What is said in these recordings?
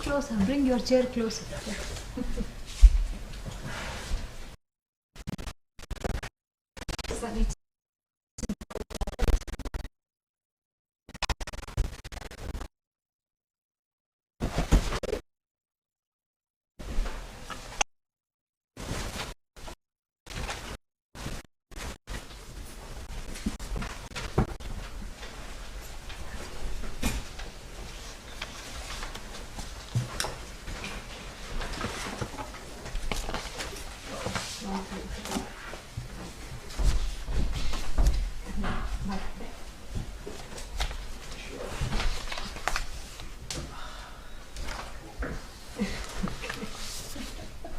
closer. Bring your chair closer.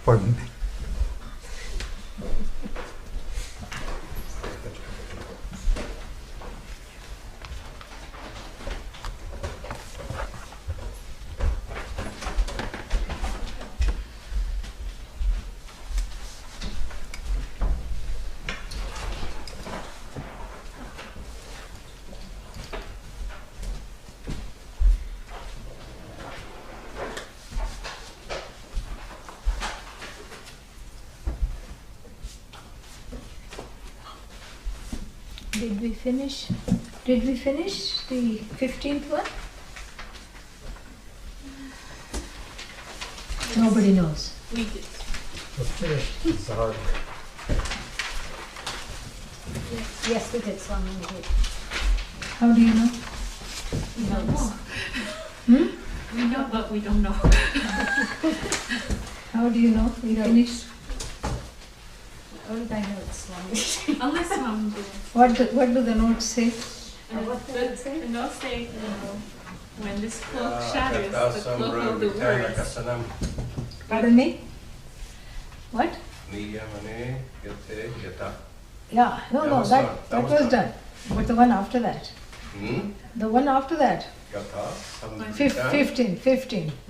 Pardon me. Did we finish? Did we finish the 15th one? Nobody knows. We did. It's hard. Yes, we did. Swami, we did. How do you know? We don't know. We know, but we don't know. How do you know? We finished. How did I know it's Swami? Unless Mom did. What do the notes say? What did it say? And they'll say, when this cloak shatters, the cloak of the words. Pardon me? What? Yeah, no, that was done. But the one after that. The one after that. 15.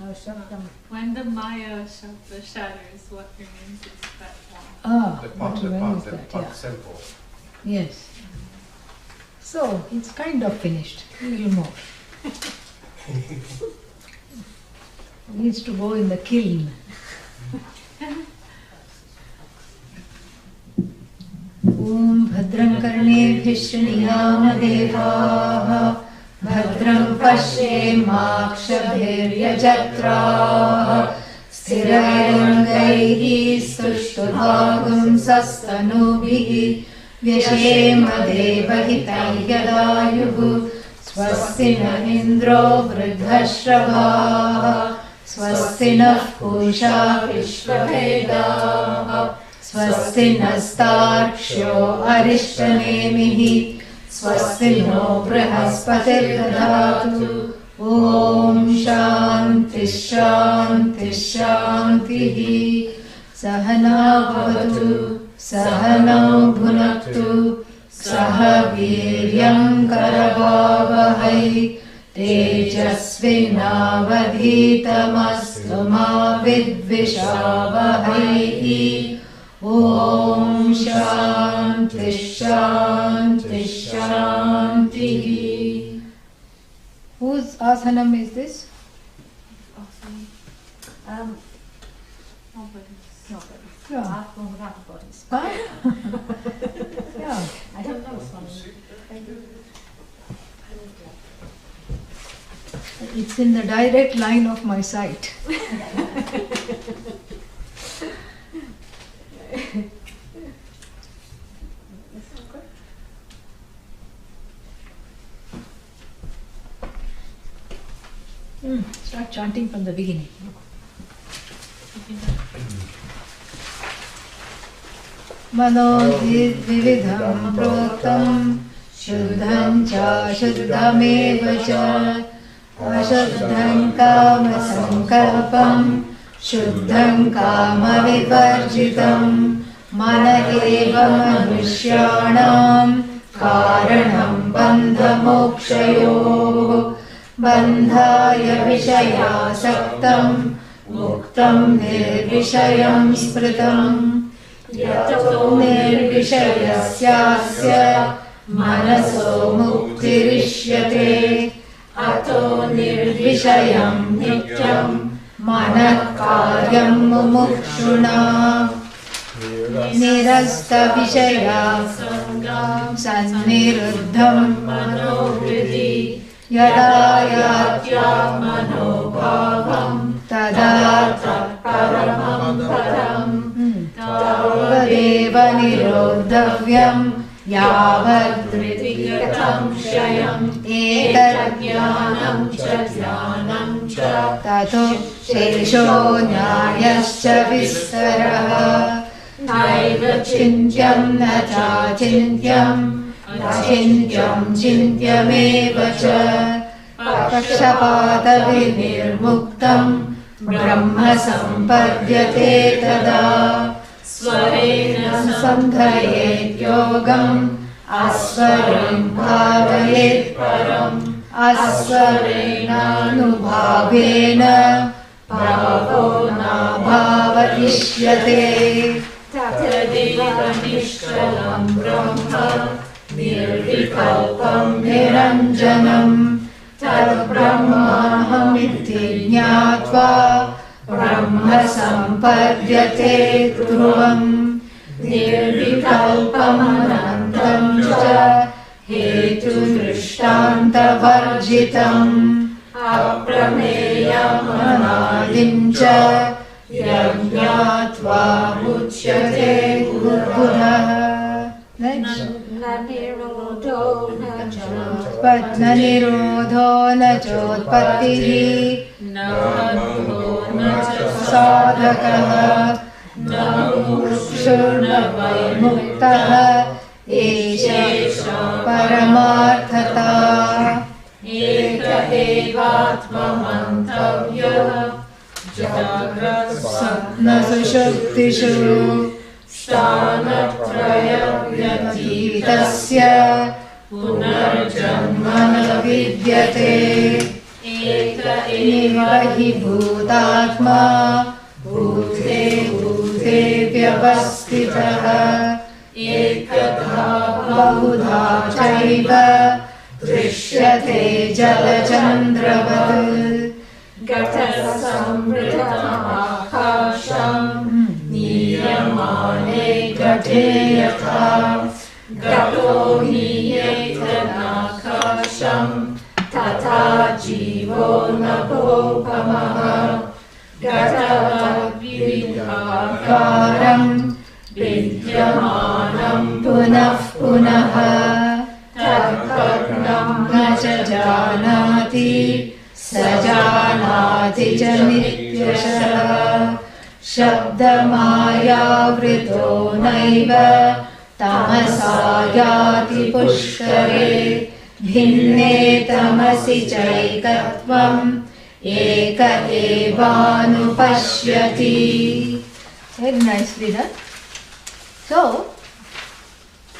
Oh, Shaktam. When the Maya shatters, what remains is that one. Ah, The what remains that, yeah. simple. Yes. So, it's kind of finished. A little more. Needs to go in the kiln. Om Bhadram Karnebhih Shriyam Devaah Bhadram Pashyemakshabhiryajatraah Sthirairangaih Stushturvagam Sastanubhih Vyashema Devahitai Yadayuh Swasti na Indro Vridhashravah Swasti nah Pusha Vishvavedaah Swasti nastarksho arishtanemihi Swasti no Brihaspati dadatu Om Shanti Shanti Shantihi Sahana bhavatu Sahana bhunaktu Saha viryam karavavahai Tejasvinavadhitamastu ma vidvishavahai Om Shanti Shanti Shanti. Whose asanam is this? Awesome. Nobody's. Nobody's. Yeah. One without a bodies. Huh? Yeah. I don't know Swami. It's in the direct line of my sight. Start chanting from the beginning. Mano vividham shuddham cha shuddhamev cha ashuddham kama sankalpam shuddham kama vivarjitam mana eva manushyanam karanam bandha mokshayoh bandhaya vishayasaktam muktam nirvishayam smritam yato nirvishayasyasya manaso muktirishyate ato nirvishayam nityam Manah karyam mumukshuna nirasta vishaya sanniruddham manovriti yada yatya manobhavam tada paramam param tadeva nirodhavyam yavatritikatam shayam etajnanam cha jnanam cha tato shesho nyayascha vistaraha naiva chintyam na cha chintyam na chintyam chintyameva cha pakshapata vinirmuktam brahma sampadhyate tada Svarena sandhayet yogam asvaram bhavayet param asvarena nubhavena bhavo nabhavaishyate tatadeva nishkalam brahma nirvikalpam niranjanam tad brahmahamitti jnatva Brahma sampadhyate dhruvam nirvikalpam anantam cha hetu drishtanta varjitam aprameyam anadim cha yajnatva muchyate buddha. Next. Nanirodho Nirodho na chotpattihi sadhakaha namurshurna vaimuktaha esha paramarthata eka evatma mantavya jagrat sapna sushuptishu Stanatraya vyatitasya punarjanmana vidyate eka eva hi bhutatma bhute bhute vyavastitaha ekadha bahudha chaiva drishyate jalachandravat gata samritam akasham niyamane gate yatha gato niyetanakasham tata jivo napopamaha gata vidhakaram vidyamanam punah punaha tatpadnam na cha janati sajanati cha nityashah Shabdamayavritho naiva tamasa yati pushkare bhinne tamasi chaikatvam eka evanupashyati. Very nicely done. So,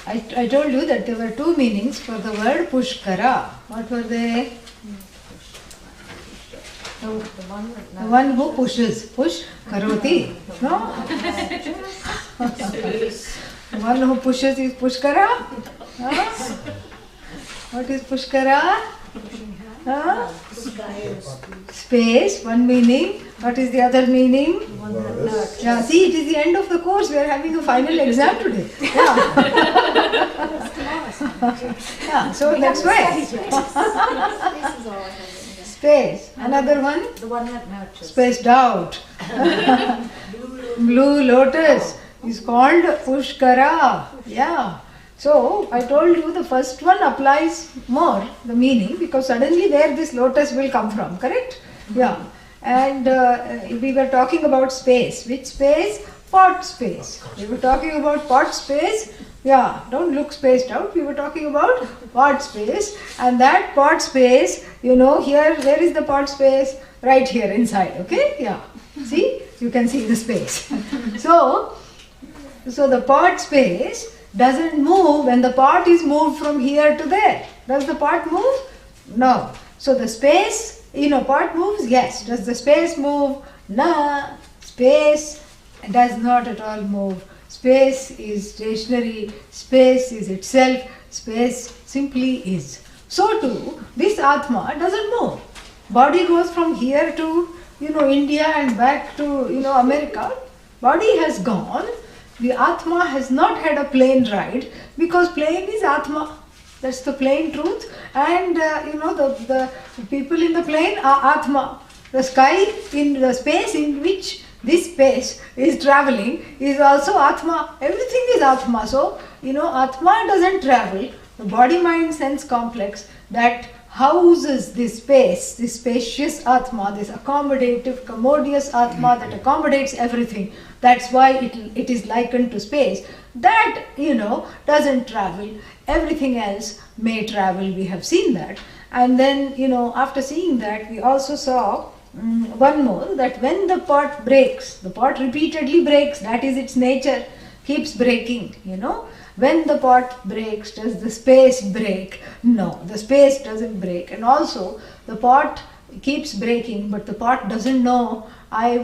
I told you that there were two meanings for the word pushkara. What were they? The one who pushes. Push karoti. No? The one who pushes is pushkara. Huh? What is pushkara? Huh? Space, one meaning. What is the other meaning? Yeah, see, it is the end of the course. We are having a final exam today. Yeah. Yeah, so that's why. Space. Another one? The one that nurtures. Spaced out. Blue lotus is called pushkara. Yeah. So, I told you the first one applies more, the meaning, because suddenly where this lotus will come from, correct? Yeah. And we were talking about space. Which space? Pot space. We were talking about pot space. Yeah, don't look spaced out. We were talking about pot space. And that pot space, you know, here, where is the pot space? Right here inside, okay? Yeah. See? You can see the space. So the pot space doesn't move when the pot is moved from here to there. Does the pot move? No. So the space, you know, pot moves? Yes. Does the space move? No. Space does not at all move. Space is stationary. Space is itself. Space simply is. So too, this Atma doesn't move. Body goes from here to India and back to, America, body has gone. The Atma has not had a plane ride because plane is Atma. That's the plain truth. And, the people in the plane are Atma. The sky in the space in which this space is traveling is also Atma. Everything is Atma. So, Atma doesn't travel. The body, mind, sense complex that houses this space, this spacious Atma, this accommodative, commodious Atma that accommodates everything. That's why it is likened to space. That, doesn't travel. Everything else may travel. We have seen that. And then, after seeing that, we also saw one more, that when the pot breaks, the pot repeatedly breaks, that is its nature, keeps breaking, When the pot breaks, does the space break? No, the space doesn't break. And also, the pot keeps breaking, but the pot doesn't know I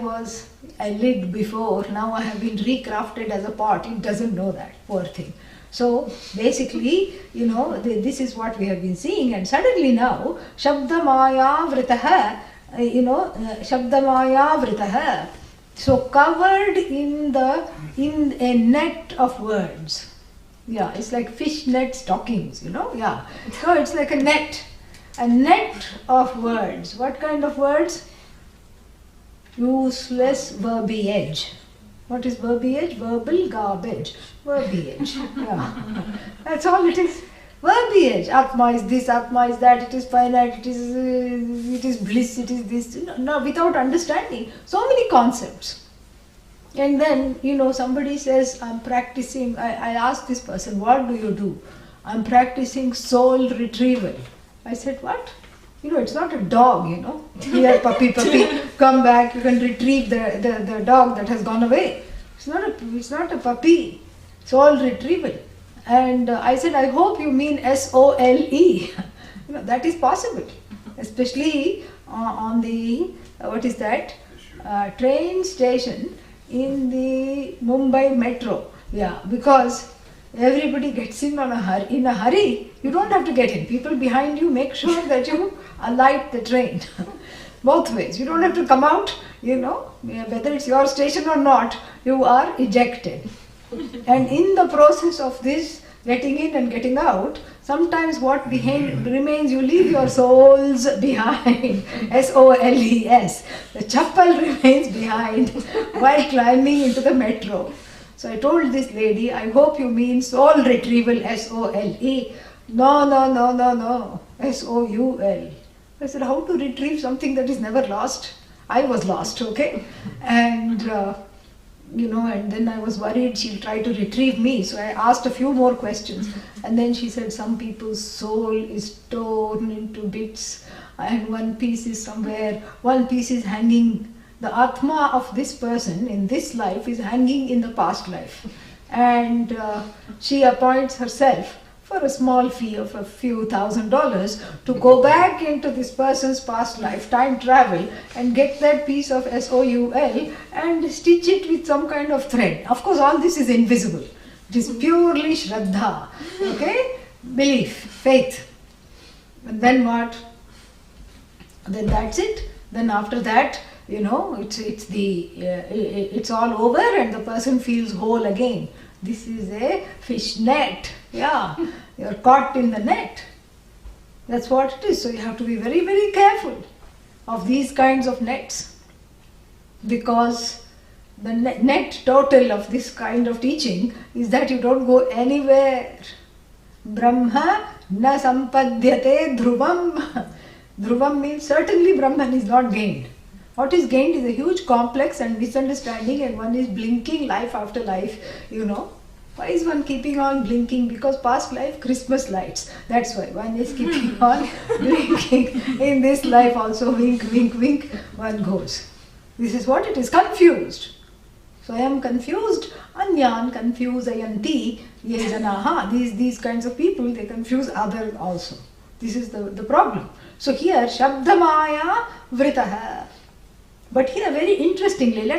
lived before, now I have been recrafted as a pot. It doesn't know that, poor thing. So basically, this is what we have been seeing, and suddenly now, Shabdamaya Vritaha, Shabdamaya Vritaha, so covered in a net of words. Yeah, it's like fish net stockings, yeah. So it's like a net of words. What kind of words? Useless verbiage. What is verbiage? Verbal garbage. Verbiage. Yeah. That's all it is. Verbiage. Atma is this, Atma is that, it is finite, it is bliss, it is this. No, without understanding. So many concepts. And then, somebody says, I'm practicing, I asked this person, what do you do? I'm practicing soul retrieval. I said, what? It's not a dog, Here, puppy, come back, you can retrieve the dog that has gone away. It's not a puppy, soul retrieval. And I said, I hope you mean SOLE. That is possible, especially on the, train station in the Mumbai metro. Yeah, because everybody gets in in a hurry. You don't have to get in. People behind you make sure that you alight the train. Both ways. You don't have to come out, whether it's your station or not, you are ejected. And in the process of this getting in and getting out, sometimes what remains, you leave your souls behind. SOLES. The chappal remains behind while climbing into the metro. So I told this lady, I hope you mean soul retrieval, SOLE. No, SOUL. I said, how to retrieve something that is never lost? I was lost, okay? And, and then I was worried she'll try to retrieve me. So I asked a few more questions. And then she said, some people's soul is torn into bits. And one piece is somewhere, one piece is hanging. The Atma of this person in this life is hanging in the past life. And she appoints herself for a small fee of a few $1,000s to go back into this person's past life, time travel, and get that piece of SOUL and stitch it with some kind of thread. Of course, all this is invisible. It is purely Shraddha, okay? Belief, faith. And then what? Then that's it. Then after that, it's all over and the person feels whole again. This is a fish net. Yeah, you're caught in the net. That's what it is. So you have to be very, very careful of these kinds of nets, because the net total of this kind of teaching is that you don't go anywhere. Brahma na sampadhyate dhruvam. Dhruvam means certainly Brahman is not gained. What is gained is a huge complex and misunderstanding, and one is blinking life after life, Why is one keeping on blinking? Because past life, Christmas lights. That's why one is keeping on blinking. In this life also, wink, wink, wink, one goes. This is what it is, confused. So I am confused. Anyan confusayanti ye janaha. These kinds of people, they confuse others also. This is the problem. So here, Shabdamaya Vritaha. But here, very interestingly,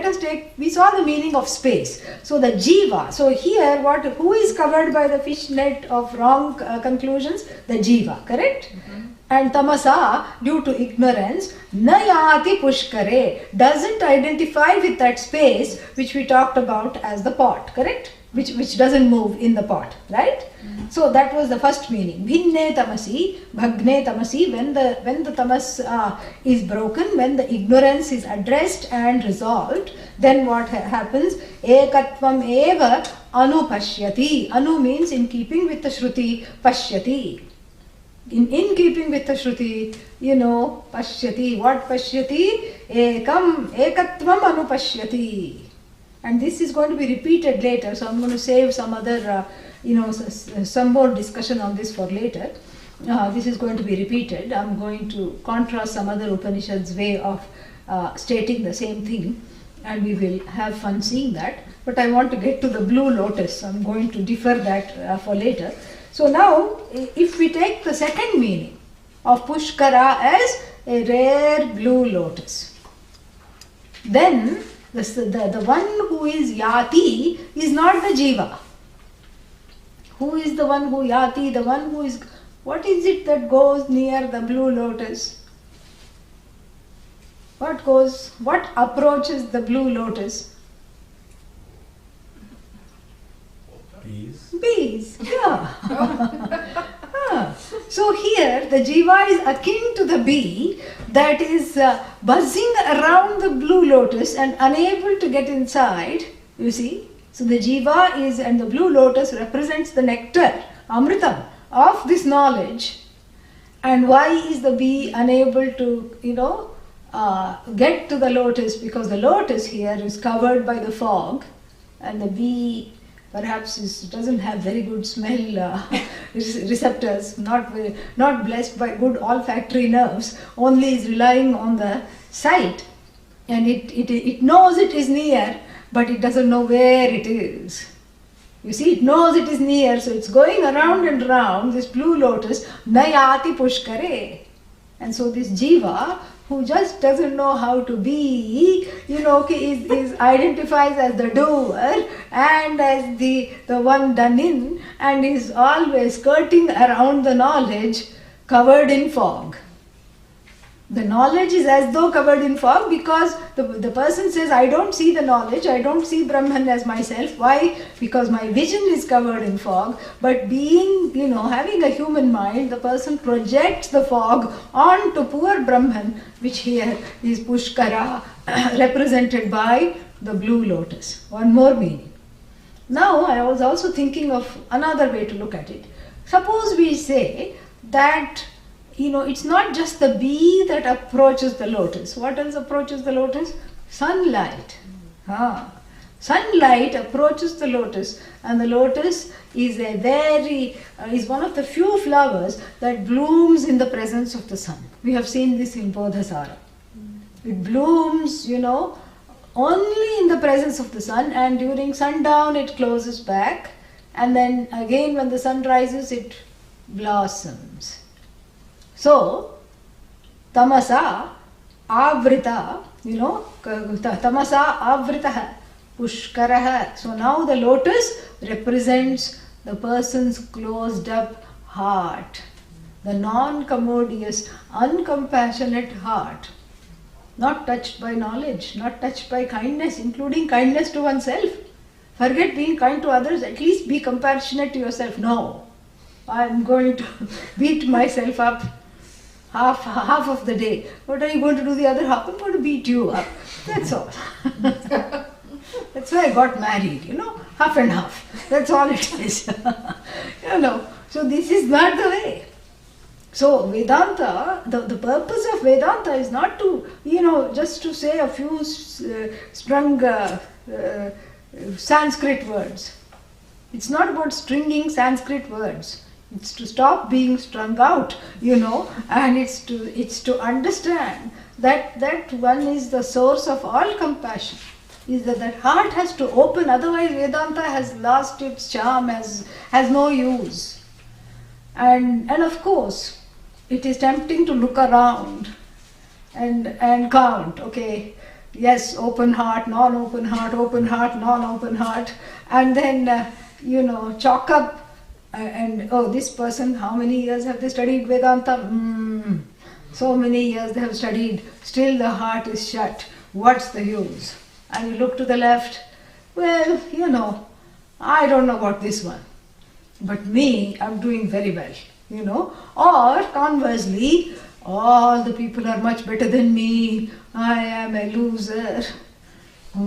we saw the meaning of space. So the Jiva. So here, who is covered by the fish net of wrong conclusions? The Jiva, correct? Mm-hmm. And tamasa, due to ignorance, nayati pushkare, doesn't identify with that space which we talked about as the pot, correct? Which doesn't move in the pot, right? So that was the first meaning. Bhinne tamasi, bhagne tamasi, when the tamas is broken, when the ignorance is addressed and resolved, then what happens? Ekatvam eva anupashyati. Anu means in keeping with the Shruti, pashyati. In keeping with the Shruti, pashyati. What pashyati? Ekatvam anupashyati. And this is going to be repeated later, so I'm going to save some other, some more discussion on this for later. This is going to be repeated. I'm going to contrast some other Upanishads' way of stating the same thing, and we will have fun seeing that. But I want to get to the blue lotus. I'm going to defer that for later. So now, if we take the second meaning of Pushkara as a rare blue lotus, then the one who is yati is not the jiva. Who is the one who yati? The one who is... What is it that goes near the blue lotus? What approaches the blue lotus? Bees, yeah. So here the jiva is akin to the bee that is buzzing around the blue lotus and unable to get inside, you see. So the jiva is, and the blue lotus represents the nectar, amritam, of this knowledge. And why is the bee unable to, get to the lotus? Because the lotus here is covered by the fog, and the bee perhaps doesn't have very good smell receptors, not blessed by good olfactory nerves, only is relying on the sight, and it knows it is near, but it doesn't know where it is. You see, it knows it is near, so it's going around and around this blue lotus, nayati pushkare. And so this jiva, who just doesn't know how to be, is identifies as the doer and as the one done in, and is always skirting around the knowledge covered in fog. The knowledge is as though covered in fog because the person says, I don't see the knowledge, I don't see Brahman as myself. Why? Because my vision is covered in fog. But being, having a human mind, the person projects the fog onto poor Brahman, which here is Pushkara, represented by the blue lotus. One more meaning. Now I was also thinking of another way to look at it. Suppose we say that it's not just the bee that approaches the lotus. What else approaches the lotus? Sunlight. Sunlight approaches the lotus, and the lotus is is one of the few flowers that blooms in the presence of the sun. We have seen this in Bodhasara. It blooms, only in the presence of the sun, and during sundown it closes back, and then again when the sun rises it blossoms. So, tamasa avrita, tamasa avritaha, pushkaraha. So now the lotus represents the person's closed up heart, the non-commodious, uncompassionate heart, not touched by knowledge, not touched by kindness, including kindness to oneself. Forget being kind to others, at least be compassionate to yourself. No, I'm going to beat myself up half of the day. What are you going to do the other half? I'm going to beat you up. That's all. That's why I got married, half and half. That's all it is. So this is not the way. So Vedanta, the purpose of Vedanta is not to, just to say a few strung Sanskrit words. It's not about stringing Sanskrit words. It's to stop being strung out, and it's to understand that one is the source of all compassion. Is that heart has to open, otherwise Vedanta has lost its charm, has no use. And of course, it is tempting to look around and count, okay, yes, open heart, non-open heart, open heart, non-open heart, and then, chalk up and oh, this person, how many years have they studied Vedanta? So many years they have studied, still the heart is shut. What's the use? And you look to the left, well, I don't know about this one. But me, I'm doing very well, Or conversely, all the people are much better than me. I am a loser.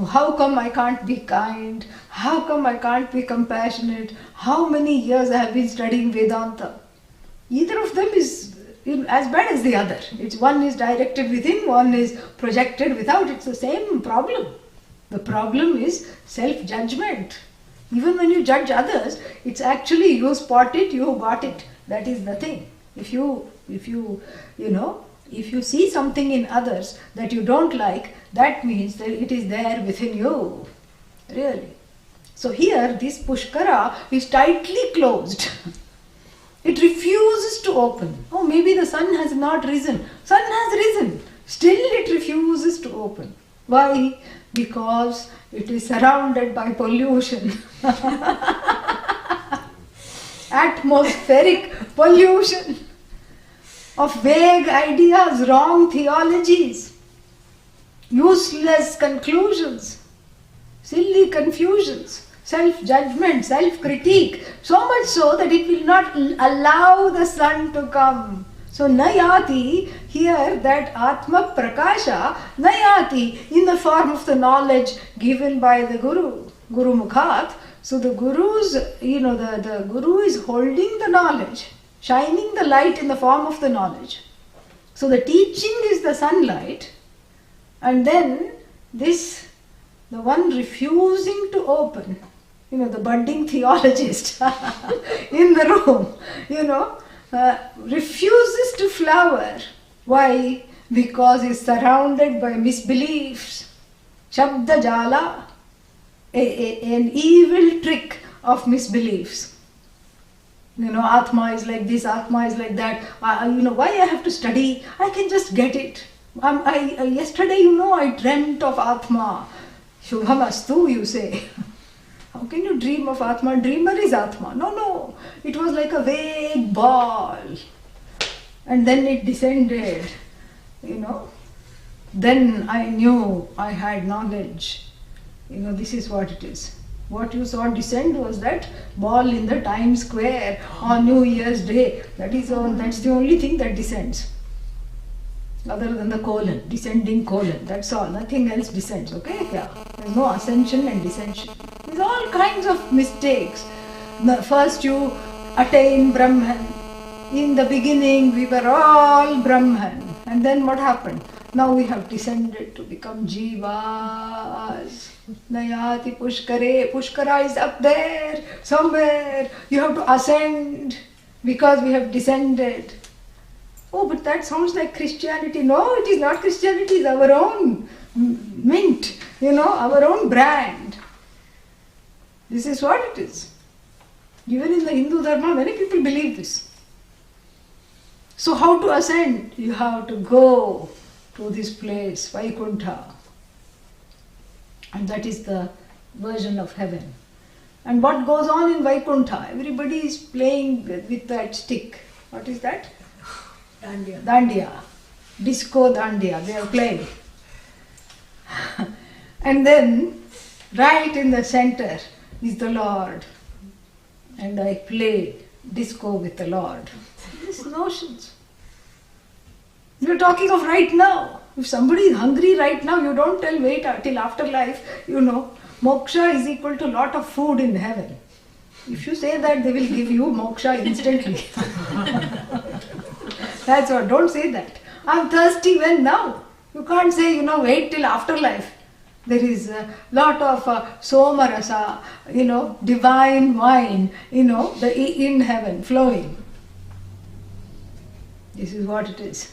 How come I can't be kind? How come I can't be compassionate? How many years I have been studying Vedanta? Either of them is as bad as the other. One is directed within, one is projected without. It's the same problem. The problem is self-judgment. Even when you judge others, it's actually you spot it, you got it. That is the thing. If you see something in others that you don't like, that means that it is there within you. Really. So here, this Pushkara is tightly closed. It refuses to open. Oh, maybe the sun has not risen. Sun has risen. Still it refuses to open. Why? Because it is surrounded by pollution. Atmospheric pollution of vague ideas, wrong theologies, useless conclusions, silly confusions, self-judgment, self-critique, so much so that it will not allow the sun to come. So Nayati, here that Atma Prakasha, Nayati, in the form of the knowledge given by the Guru Mukhat. So the Guru's, the Guru is holding the knowledge, shining the light in the form of the knowledge. So the teaching is the sunlight, and then the one refusing to open, the budding theologist in the room, refuses to flower. Why? Because he's surrounded by misbeliefs. Shabda Jala, an evil trick of misbeliefs. Atma is like this, Atma is like that. Why I have to study? I can just get it. Yesterday, I dreamt of Atma. Shubhamastu, you say. How can you dream of Atma? Dreamer is Atma. No. It was like a vague ball. And then it descended, Then I knew I had knowledge. This is what it is. What you saw descend was that ball in the Times Square on New Year's Day. That's the only thing that descends. Other than the colon, descending colon. That's all. Nothing else descends, okay? Yeah. There's no ascension and descension. There's all kinds of mistakes. First you attain Brahman. In the beginning we were all Brahman. And then what happened? Now we have descended to become Jivas. Nayati Pushkare. Pushkara is up there, somewhere. You have to ascend because we have descended. Oh, but that sounds like Christianity. No, it is not Christianity. It's our own mint, our own brand. This is what it is. Even in the Hindu Dharma, many people believe this. So how to ascend? You have to go to this place, Vaikuntha. And that is the version of heaven. And what goes on in Vaikuntha? Everybody is playing with that stick. What is that? Dandiya. Disco Dandiya. They are playing. And then, right in the center is the Lord. And I play disco with the Lord. These notions. We are talking of right now. If somebody is hungry right now, you don't wait till afterlife, moksha is equal to lot of food in heaven. If you say that, they will give you moksha instantly. That's what, don't say that. I'm thirsty when now. You can't say, wait till afterlife. There is a lot of somarasa, divine wine, in heaven flowing. This is what it is.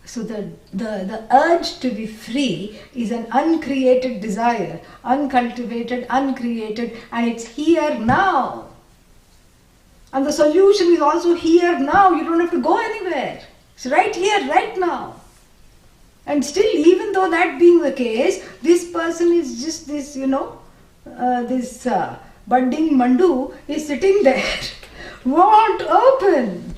So the urge to be free is an uncreated desire, uncultivated, uncreated, and it's here now. And the solution is also here now. You don't have to go anywhere. It's right here, right now. And still, even though that being the case, this person is just this, budding Mandu is sitting there, won't open,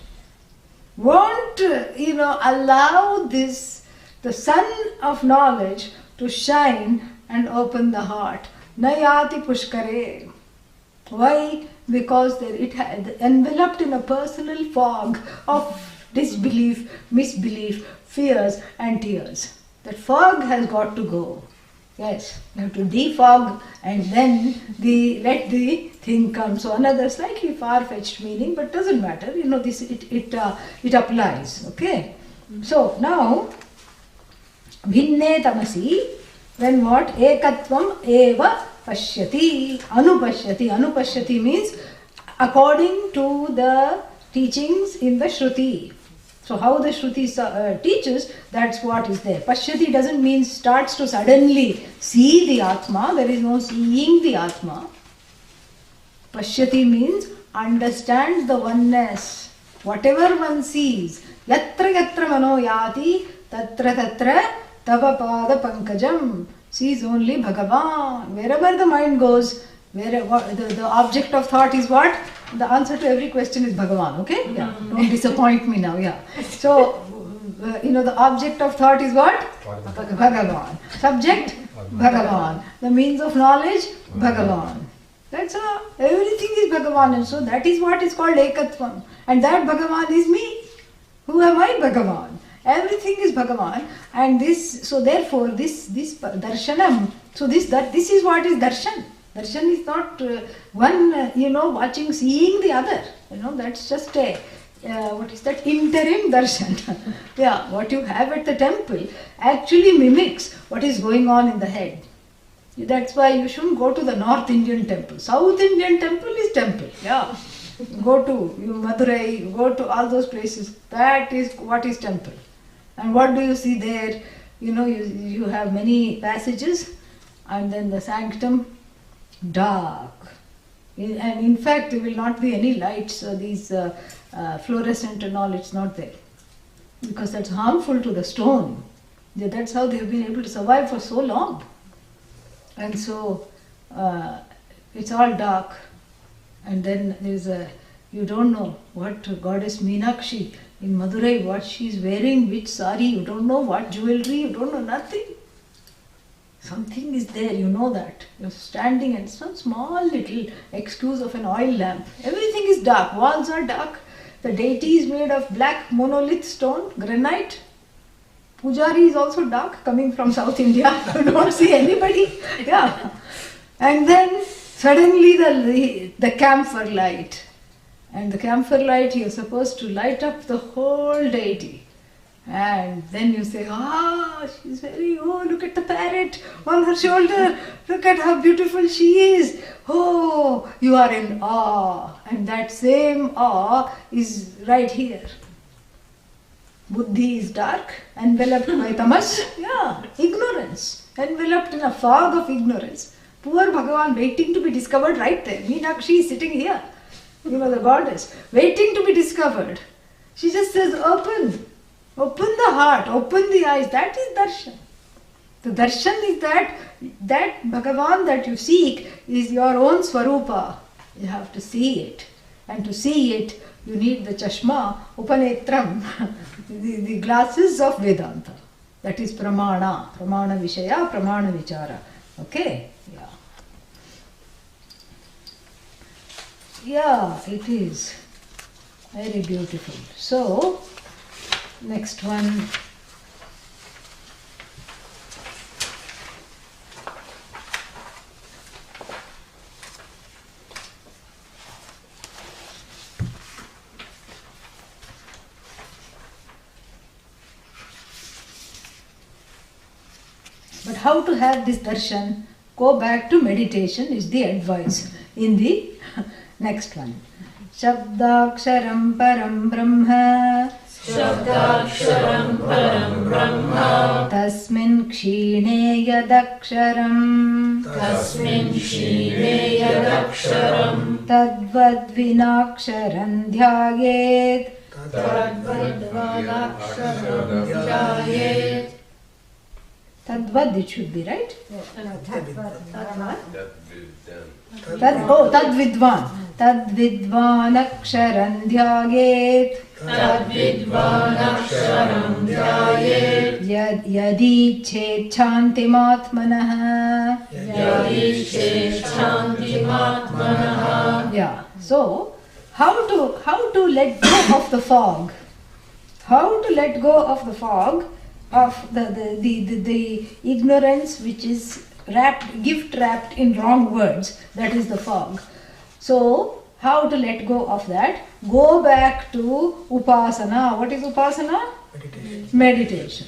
won't, allow this, the sun of knowledge to shine and open the heart. Nayati pushkare. Why? Because it had enveloped in a personal fog of disbelief, misbelief, fears and tears. That fog has got to go. Yes, you have to defog and then let the thing come. So another slightly far-fetched meaning, but doesn't matter. This it applies. Okay. So now, bhinne tamasi, when what? Ekatvam eva pashyati, anupashyati. Anupashyati means according to the teachings in the Shruti. So how the Shruti teaches, that's what is there. Pashyati doesn't mean starts to suddenly see the Atma. There is no seeing the Atma. Pashyati means understands the oneness. Whatever one sees, yatra yatra mano yati, tatra tatra tava pada pankajam, sees only Bhagavan. Wherever the mind goes, the object of thought is what? The answer to every question is Bhagavan, okay? Yeah. Don't disappoint me now, yeah. So, the object of thought is what? Bhagavan. Subject? Bhagavan. The means of knowledge? Bhagavan. That's all. Everything is Bhagavan, and so that is what is called Ekatvam. And that Bhagavan is me. Who am I? Bhagavan. Everything is Bhagavan, and therefore this darshanam. So this is what is darshan. Darshan is not one, watching, seeing the other. That's just what is that? Interim darshan. Yeah, what you have at the temple actually mimics what is going on in the head. That's why you shouldn't go to the North Indian temple. South Indian temple is temple. Yeah. Go to Madurai, go to all those places. That is what is temple. And what do you see there? You have many passages, and then the sanctum, dark. And in fact, there will not be any lights, these fluorescent and all, it's not there. Because that's harmful to the stone. That's how they have been able to survive for so long. And so, it's all dark. And then you don't know what goddess Meenakshi in Madurai, what she is wearing, which sari, you don't know what jewelry, you don't know nothing. Something is there, you know that. You're standing and some small little excuse of an oil lamp. Everything is dark, walls are dark. The deity is made of black monolith stone, granite. Pujari is also dark, coming from South India. You don't see anybody. Yeah. And then suddenly the camphor light. And the camphor light, you're supposed to light up the whole deity. And then you say, she's look at the parrot on her shoulder. Look at how beautiful she is. Oh, you are in awe. And that same awe is right here. Buddhi is dark, enveloped by tamas. Yeah, ignorance. Enveloped in a fog of ignorance. Poor Bhagavan waiting to be discovered right there. Meenakshi is sitting here. The goddess, waiting to be discovered. She just says, open the heart, open the eyes. That is darshan. The darshan is that Bhagavan that you seek is your own swarupa. You have to see it. And to see it, you need the chashma, upanetram, the glasses of Vedanta. That is pramana vishaya, pramana vichara. Okay? Yeah. Yeah, it is very beautiful. So, next one. But how to have this darshan? Go back to meditation is the advice in the next one. Shabdaksharam param brahma. Shabdaksharam param brahma. Tasmin kshine yadaksharam. Tasmin kshine yadaksharam. Tadvad vinaksharam dhyayet. Tadvad vinaksharam dhyayet. Tadvad it should be, right? Tadvidvan. Tadvidvan aksharam dhyaget. Yadi chet shantimatmanah. Yeah. So, how to let go of the fog? How to let go of the fog of the ignorance which is gift wrapped in wrong words? That is the fog. So, how to let go of that? Go back to upasana. What is upasana? Meditation.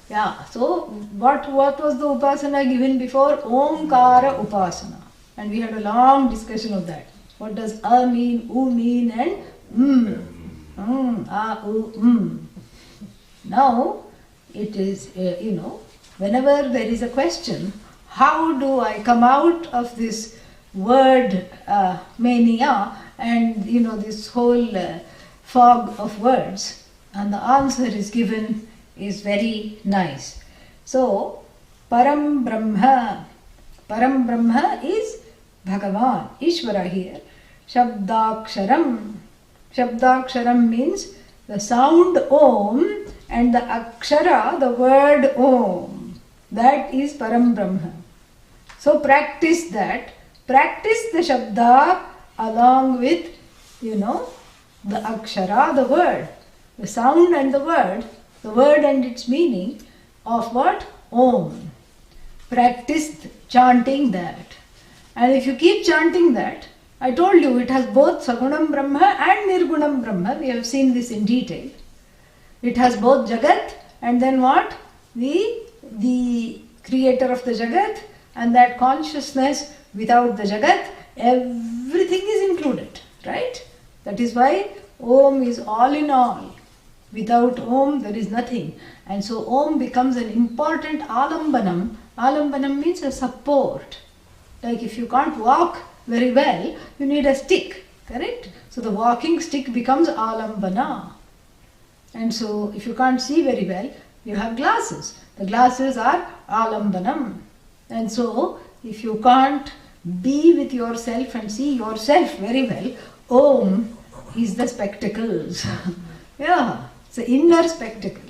Yeah. So, what was the upasana given before? Omkara upasana. And we had a long discussion of that. What does a mean, u mean, and a, u, Now, it is, whenever there is a question, how do I come out of this word mania and, this whole fog of words? And the answer is given is very nice. So, Param Brahma. Param Brahma is Bhagavan, Ishvara here. Shabdaksharam. Shabdaksharam means the sound Om and the akshara, the word Om. That is Param Brahma. So practice that. Practice the Shabda along with, the akshara, the word. The sound and the word and its meaning of what? Om. Practice chanting that. And if you keep chanting that, I told you it has both Sagunam Brahma and Nirgunam Brahma. We have seen this in detail. It has both Jagat and then what? The creator of the Jagat, and that consciousness without the Jagat, everything is included, right? That is why Om is all in all. Without Om there is nothing. And so Om becomes an important alambanam. Alambanam means a support. Like if you can't walk very well, you need a stick, correct? So the walking stick becomes alambana. And so if you can't see very well, you have glasses. The glasses are alambanam. And so if you can't be with yourself and see yourself very well, Om is the spectacles. Yeah, it's the inner spectacle.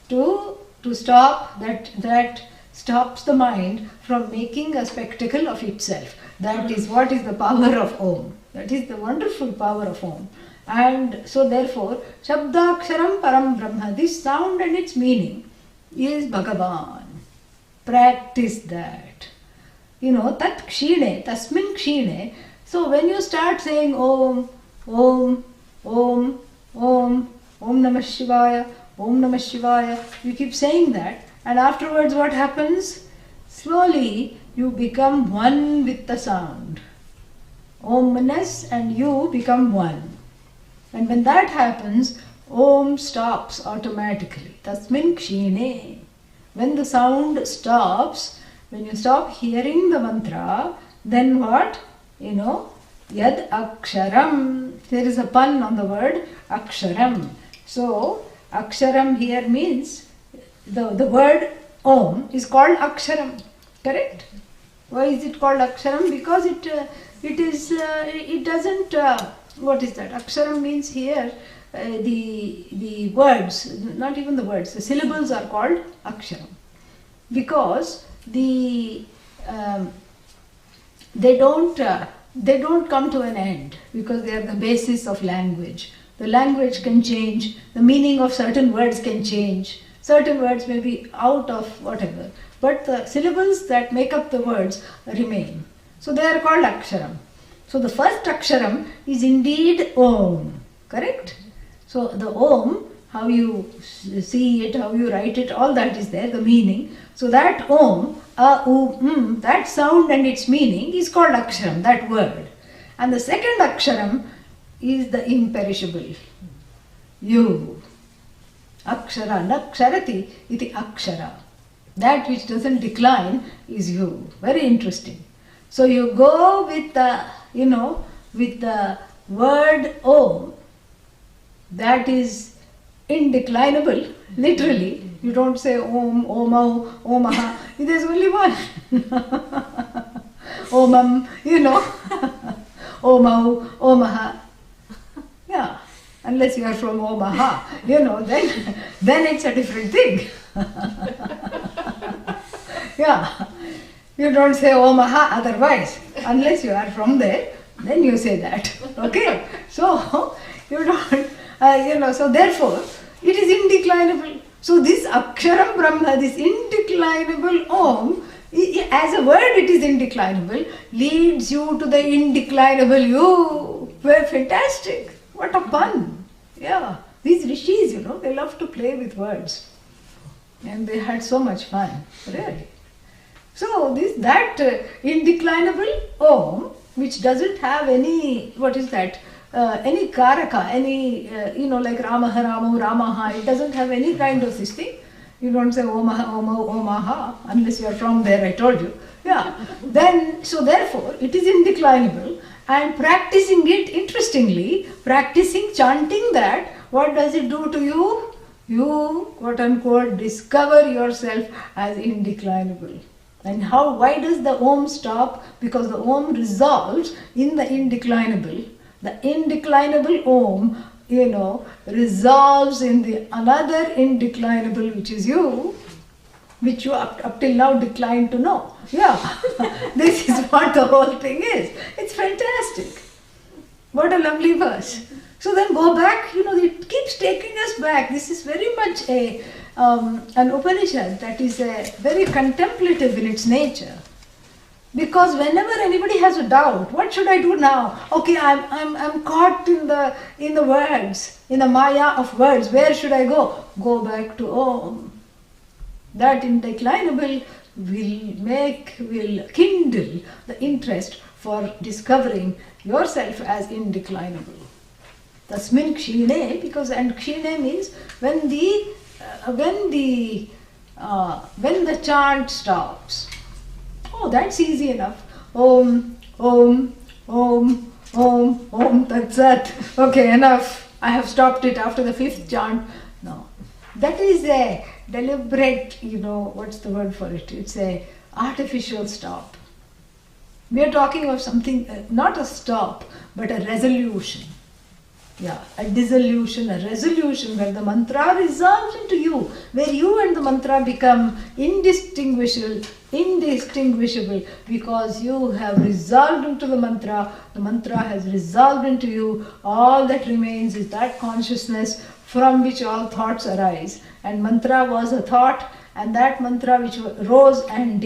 To stop that stops the mind from making a spectacle of itself. That is what is the power of Om. That is the wonderful power of Om. And so therefore, Shabdaksharam Param Brahma, this sound and its meaning is Bhagavan. Practice that. Tat kshine, tasmin kshine. So when you start saying Om, Om, Om, Om, Om Namah Shivaya, Om Namah Shivaya, you keep saying that, and afterwards what happens? Slowly you become one with the sound. Omness and you become one. And when that happens, Om stops automatically. Tasmin kshine. When the sound stops, when you stop hearing the mantra, then what? Yad aksharam. There is a pun on the word aksharam. So, aksharam here means the word Om is called aksharam. Correct? Why is it called aksharam? Because it doesn't, what is that? Aksharam means here the words, not even the words, the syllables are called aksharam. Because they don't come to an end, because they are the basis of language. The language can change, the meaning of certain words can change, certain words may be out of whatever, but the syllables that make up the words remain. So they are called aksharam. So the first aksharam is indeed Om, correct? So the Om, how you see it, how you write it, all that is there, the meaning. So that Om, that sound and its meaning is called aksharam, that word. And the second aksharam is the imperishable, you. Akshara, naksharati iti akshara. That which doesn't decline is you. Very interesting. So you go with the, with the word Om, that is indeclinable, literally, You don't say Om, Omau, Omaha. There's only one. Omam, Omau, Omaha. Yeah. Unless you are from Omaha, then it's a different thing. Yeah. You don't say Omaha otherwise. Unless you are from there, then you say that. Okay? So, you don't, so therefore, it is indeclinable. So this Aksharam Brahma, this indeclinable Om, as a word it is indeclinable, leads you to the indeclinable you. Well, fantastic. What a pun. Yeah. These rishis, they love to play with words. And they had so much fun. Really. So that indeclinable Om, which doesn't have any, any karaka, any, like Ramaha, Ramo, Ramaha, it doesn't have any kind of this thing. You don't say Omaha, Omo, Omaha, unless you are from there, I told you. Yeah. So therefore, it is indeclinable, and practicing it, interestingly, chanting that, what does it do to you? You, quote unquote, discover yourself as indeclinable. And why does the Om stop? Because the Om resolves in the indeclinable. The indeclinable Om, resolves in the another indeclinable, which is you, which you up till now declined to know. Yeah, this is what the whole thing is. It's fantastic. What a lovely verse. So then go back, it keeps taking us back. This is very much an Upanishad that is very contemplative in its nature. Because whenever anybody has a doubt, what should I do now? Okay, I'm caught in the words, in the maya of words. Where should I go? Go back to Om. That indeclinable will kindle the interest for discovering yourself as indeclinable. Tasmin kshine, and kshine means when the chant stops. Oh, that's easy enough. Om, Om, Om, Om, Om, Tat Sat. Okay, enough. I have stopped it after the fifth chant. No. That is a deliberate, what's the word for it? It's a artificial stop. We are talking of something, not a stop, but a resolution. Yeah, a dissolution, a resolution where the mantra resolves into you, where you and the mantra become indistinguishable because you have resolved into the mantra has resolved into you. All that remains is that consciousness from which all thoughts arise. And mantra was a thought, and that mantra which rose and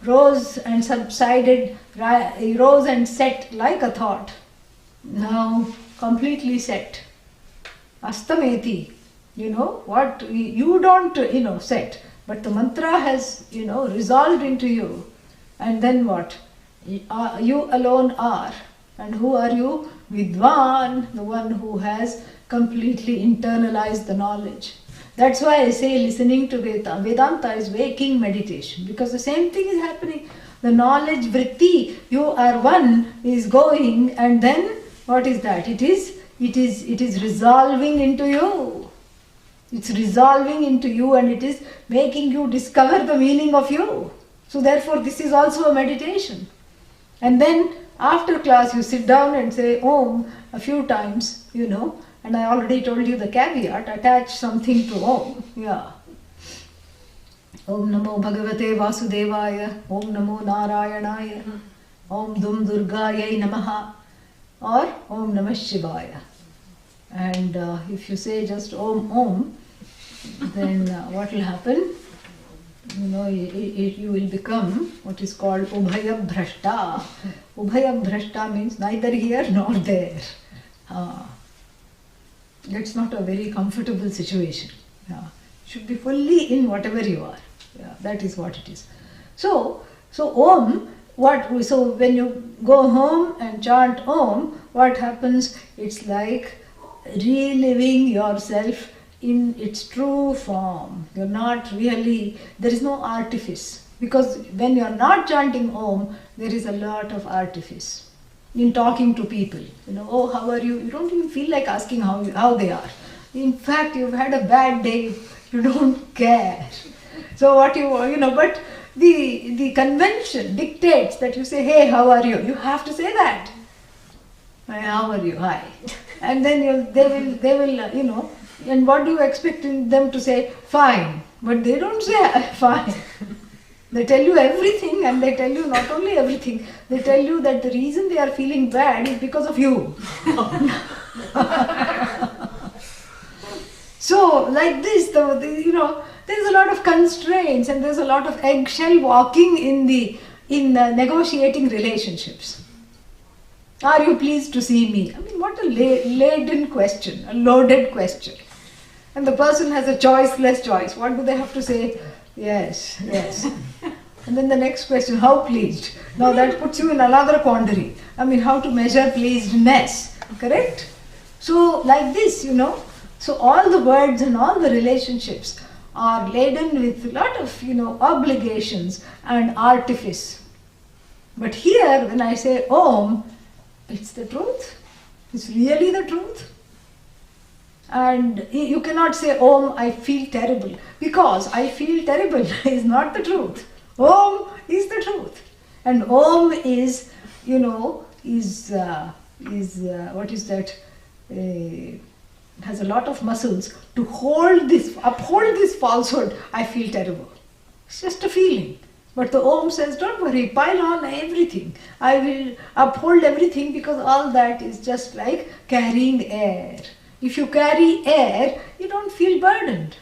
rose and subsided, rose and set like a thought. Now completely set. Astameti, what you don't, set, but the mantra has, resolved into you. And then what? You alone are. And who are you? Vidwan, the one who has completely internalized the knowledge. That's why I say listening to Vedanta is waking meditation, because the same thing is happening. The knowledge vritti, you are one, is going, and then what is that? It is resolving into you. It's resolving into you, and it is making you discover the meaning of you. So therefore this is also a meditation. And then after class you sit down and say Om a few times, and I already told you the caveat, attach something to Om. Yeah. Om Namo Bhagavate Vasudevaya, Om Namo Narayanaya, Om Dum Durgayai Namaha, or Om Namah Shivaya. And if you say just Om, then what will happen? You will become what is called Ubhaya Bhrashta. Ubhaya Bhrashta means neither here nor there. That's not a very comfortable situation. Yeah. Should be fully in whatever you are. Yeah, that is what it is. So Om, so when you go home and chant Om, what happens? It's like reliving yourself in its true form. You're not really, there is no artifice. Because when you're not chanting Om, there is a lot of artifice in talking to people. Oh, how are you? You don't even feel like asking how they are. In fact, you've had a bad day. You don't care. So what but the convention dictates that you say, hey, how are you? You have to say that. Hi, how are you? Hi. And then they will, and what do you expect them to say? Fine. But they don't say fine. They tell you everything, and they tell you not only everything, they tell you that the reason they are feeling bad is because of you. So, like this, there's a lot of constraints and there's a lot of eggshell walking in negotiating relationships. Are you pleased to see me? I mean, what a laden question, a loaded question. And the person has a choiceless choice. What do they have to say? Yes, yes. And then the next question, how pleased? Now that puts you in another quandary. I mean, how to measure pleasedness, correct? So, like this, so all the words and all the relationships are laden with a lot of, obligations and artifice. But here, when I say Om, it's the truth. It's really the truth. And you cannot say, Om, I feel terrible. Because I feel terrible is not the truth. Om is the truth. And Om is, what is that? Has a lot of muscles to uphold this falsehood. I feel terrible. It's just a feeling. But the Om says, don't worry, pile on everything. I will uphold everything because all that is just like carrying air. If you carry air, you don't feel burdened.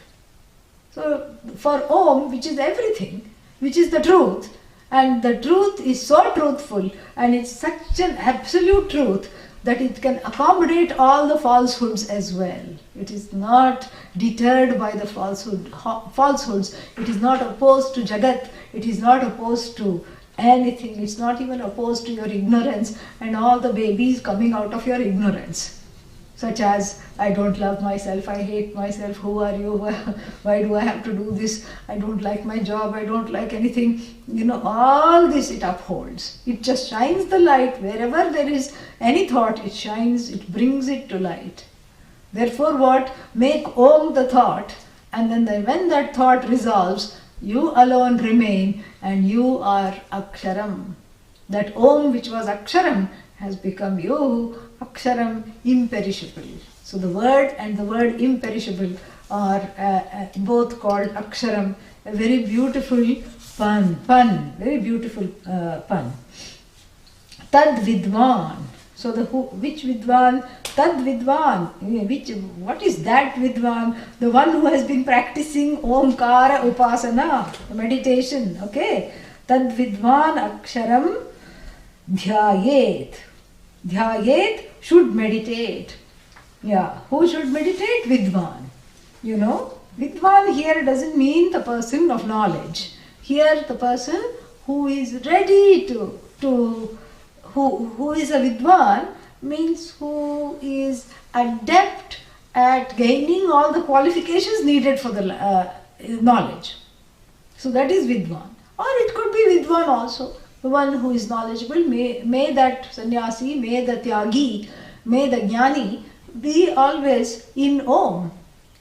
So for Om, which is everything, which is the truth, and the truth is so truthful and it's such an absolute truth that it can accommodate all the falsehoods as well. It is not deterred by the falsehoods. It is not opposed to Jagat. It is not opposed to anything. It's not even opposed to your ignorance and all the babies coming out of your ignorance. Such as, I don't love myself, I hate myself, who are you, why do I have to do this, I don't like my job, I don't like anything. All this it upholds. It just shines the light. Wherever there is any thought, it shines, it brings it to light. Therefore what? Make Om the thought, and then when that thought resolves, you alone remain and you are Aksharam. That Om which was Aksharam has become you, Aksharam, imperishable. So the word and the word imperishable are both called Aksharam, a very beautiful pun, very beautiful pun. Tad Vidvan. So which Vidvan? Tad Vidvan. What is that Vidvan? The one who has been practicing Omkara Upasana, meditation. Okay. Tad Vidvan Aksharam Dhyayet. Dhyayet should meditate. Yeah, who should meditate? Vidvan. Vidvan here doesn't mean the person of knowledge. Here the person who is ready who is a Vidvan means who is adept at gaining all the qualifications needed for the knowledge. So that is Vidvan. Or it could be Vidvan also. The one who is knowledgeable, may that sannyasi, may the tyagi, may the jnani be always in Om.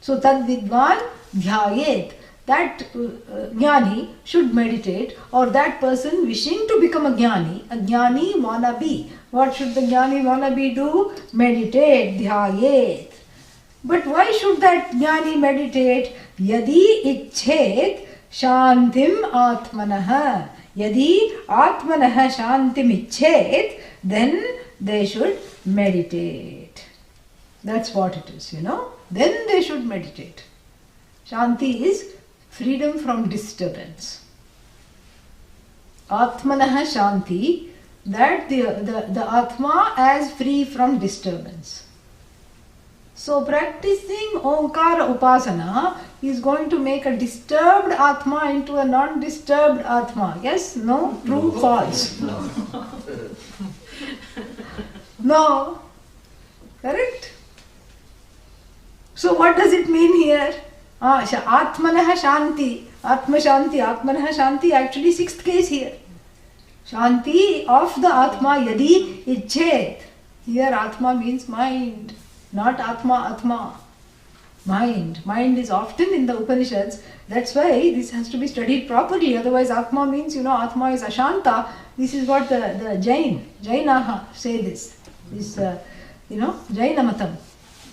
So tad vidvan dhyayet. That jnani should meditate, or that person wishing to become a jnani wannabe. What should the jnani wannabe do? Meditate, dhyayet. But why should that jnani meditate? Yadi icchet shantim atmanah. Yadi atmanah shantim icchet, then they should meditate. That's what it is, Then they should meditate. Shanti is freedom from disturbance. Atmanah Shanti, that the Atma as free from disturbance. So practicing Omkara Upasana is going to make a disturbed Atma into a non-disturbed Atma. Yes? No? True? False? No? Correct? So what does it mean here? Atmanah Shanti. Atma Shanti. Atmanah Shanti. Actually 6th case here. Shanti of the Atma yadi icchet. Here Atma means mind. Not Atma. Mind. Mind is often in the Upanishads. That's why this has to be studied properly. Otherwise, Atma means, Atma is Ashanta. This is what the Jainaha say this. This, Jaina Matam.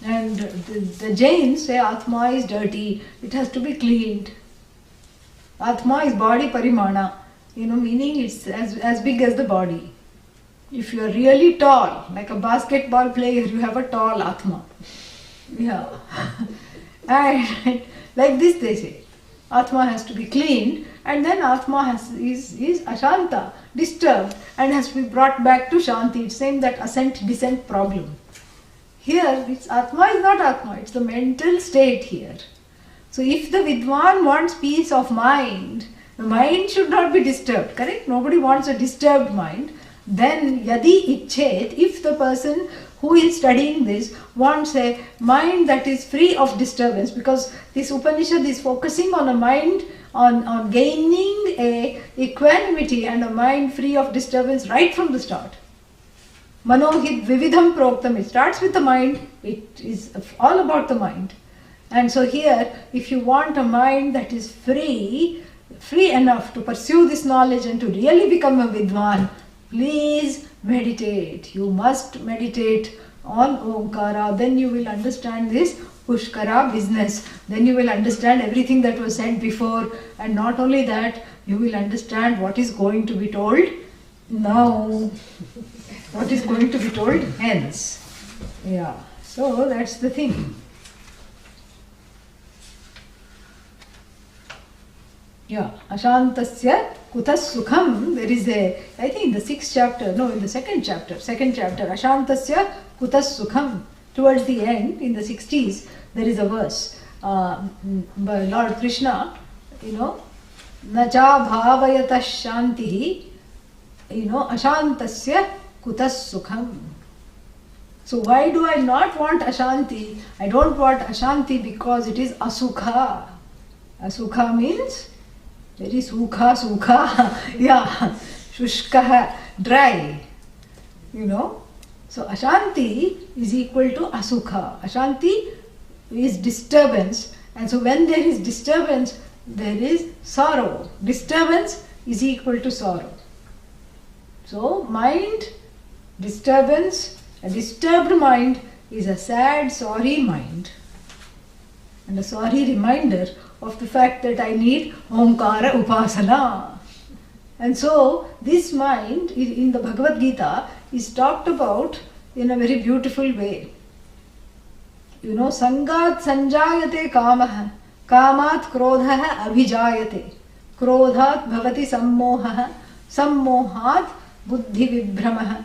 And the Jains say Atma is dirty. It has to be cleaned. Atma is body parimana. Meaning it's as big as the body. If you are really tall, like a basketball player, you have a tall Atma. Yeah. And like this they say. Atma has to be cleaned, and then Atma is Ashanta, disturbed, and has to be brought back to Shanti. It's same that ascent-descent problem. Here, Atma is not Atma, it's the mental state here. So if the Vidwan wants peace of mind, the mind should not be disturbed, correct? Nobody wants a disturbed mind. Then yadi ichet, if the person who is studying this wants a mind that is free of disturbance, because this Upanishad is focusing on a mind, on gaining a equanimity and a mind free of disturbance right from the start. Manohit vividham proktam, it starts with the mind, it is all about the mind. And so here, if you want a mind that is free enough to pursue this knowledge and to really become a Vidwan, please meditate. You must meditate on Omkara. Then you will understand this Pushkara business. Then you will understand everything that was said before. And not only that, you will understand what is going to be told now. What is going to be told hence. Yeah. So that's the thing. Yeah, Ashantasya kutas sukham. There is I think in the 6th chapter, in the 2nd chapter, Ashantasya kutas sukham. Towards the end, in the 60s, there is a verse by Lord Krishna, Nacha bhavayata shanti, Ashantasya kutas sukham. So why do I not want Ashanti? I don't want Ashanti because it is asukha. Asukha means very sukha, yeah, shushka, dry, So Ashanti is equal to asukha. Ashanti is disturbance, and so when there is disturbance, there is sorrow. Disturbance is equal to sorrow. So mind, disturbance, a disturbed mind is a sad, sorry mind. And a sorry reminder of the fact that I need Omkara Upasana. And so this mind in the Bhagavad Gita is talked about in a very beautiful way. Sangat sanjayate kamaha, kamat krodhaha abhijayate, krodhat bhavati sammohaha, sammohat buddhi vibhramaha,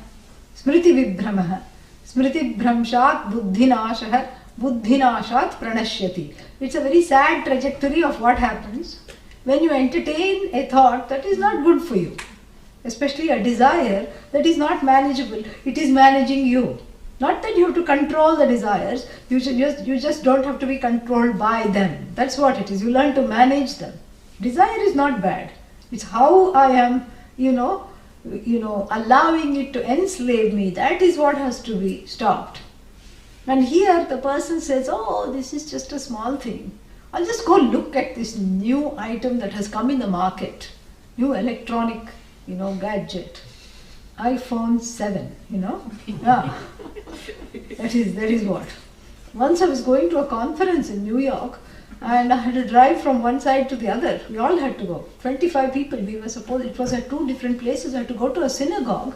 smriti vibhramaha, smriti bhramshat buddhinashaha, buddhinashat pranashyati. It's a very sad trajectory of what happens when you entertain a thought that is not good for you. Especially a desire that is not manageable. It is managing you. Not that you have to control the desires, you just don't have to be controlled by them. That's what it is. You learn to manage them. Desire is not bad. It's how I am, allowing it to enslave me. That is what has to be stopped. And here the person says, oh, this is just a small thing. I'll just go look at this new item that has come in the market. New electronic, gadget. iPhone 7, Yeah. That is what. Once I was going to a conference in New York and I had to drive from one side to the other. We all had to go. 25 people. It was at 2 different places. I had to go to a synagogue.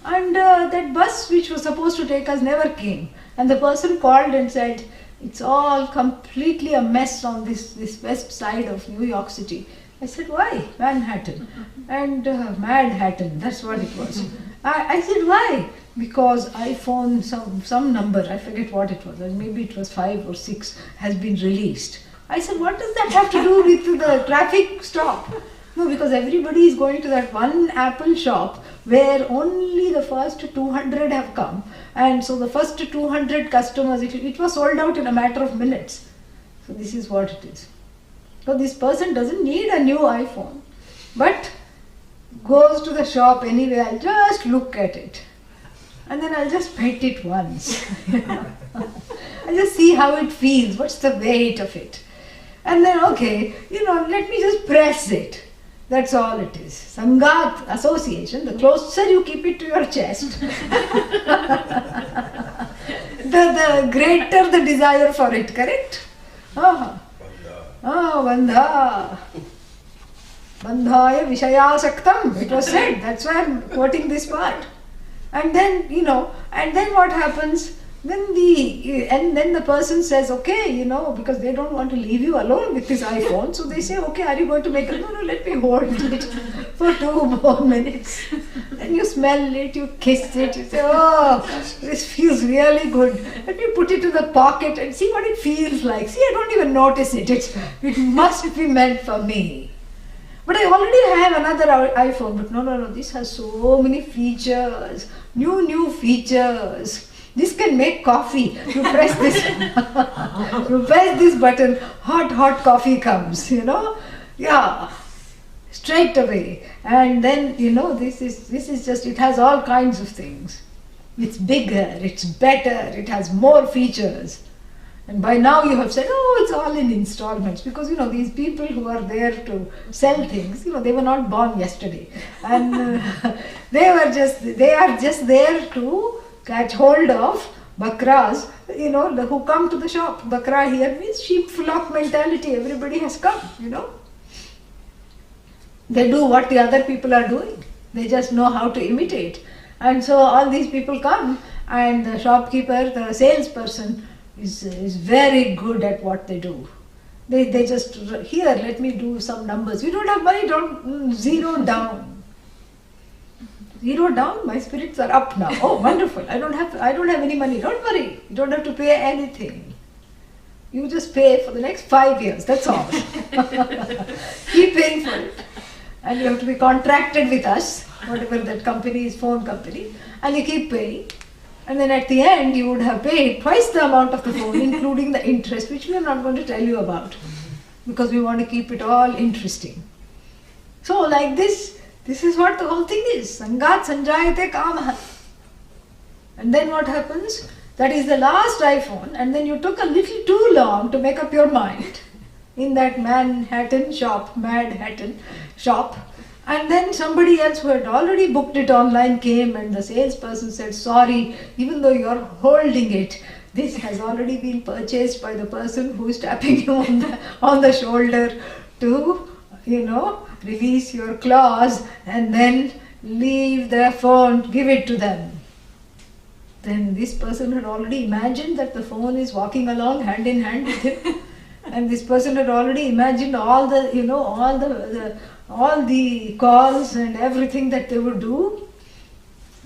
And that bus which was supposed to take us never came. And the person called and said, it's all completely a mess on this west side of New York City. I said, why? Manhattan. And Madhattan, that's what it was. I said, why? Because iPhone, some number, I forget what it was, maybe it was 5 or 6, has been released. I said, what does that have to do with the traffic stop? No, because everybody is going to that one Apple shop where only the first 200 have come. And so the first 200 customers, it was sold out in a matter of minutes. So this is what it is. So this person doesn't need a new iPhone, but goes to the shop anyway. I'll just look at it. And then I'll just pet it once. I just see how it feels, what's the weight of it. And then, okay, let me just press it. That's all it is. Sangat, association, the closer you keep it to your chest, the greater the desire for it, correct? Bandha. Bandhaya Vishayasaktam. It was said. That's why I'm quoting this part. And then, and then what happens? Then the person says, okay, because they don't want to leave you alone with this iPhone. So they say, okay, are you going to make it? No, let me hold it for 2 more minutes. Then you smell it, you kiss it, you say, oh, this feels really good. Let me put it in the pocket and see what it feels like. See, I don't even notice it. It must be meant for me. But I already have another iPhone. But no, this has so many features, new features. This can make coffee. You press this, button, hot coffee comes, Yeah, straight away. And then, this is just, it has all kinds of things. It's bigger, it's better, it has more features. And by now you have said, oh, it's all in installments. Because, these people who are there to sell things, they were not born yesterday. And they are just there to catch hold of bakras, who come to the shop. Bakra here means sheep flock mentality. Everybody has come, They do what the other people are doing. They just know how to imitate. And so all these people come, and the shopkeeper, the salesperson, is very good at what they do. They just, here, let me do some numbers. You don't have money, don't zero down. Zero down, my spirits are up now. Oh, wonderful. I don't have any money. Don't worry. You don't have to pay anything. You just pay for the next 5 years. That's all. Keep paying for it. And you have to be contracted with us, whatever that company is, phone company, and you keep paying. And then at the end, you would have paid twice the amount of the phone, including the interest, which we are not going to tell you about, because we want to keep it all interesting. So like this is what the whole thing is. Sangat sanjayate kamaha. And then what happens? That is the last iPhone, and then you took a little too long to make up your mind in that Manhattan shop, and then somebody else who had already booked it online came, and the salesperson said, sorry, even though you're holding it, this has already been purchased by the person who is tapping you on the shoulder to, release your claws and then leave their phone, give it to them. Then this person had already imagined that the phone is walking along hand in hand with him. And this person had already imagined all the calls and everything that they would do.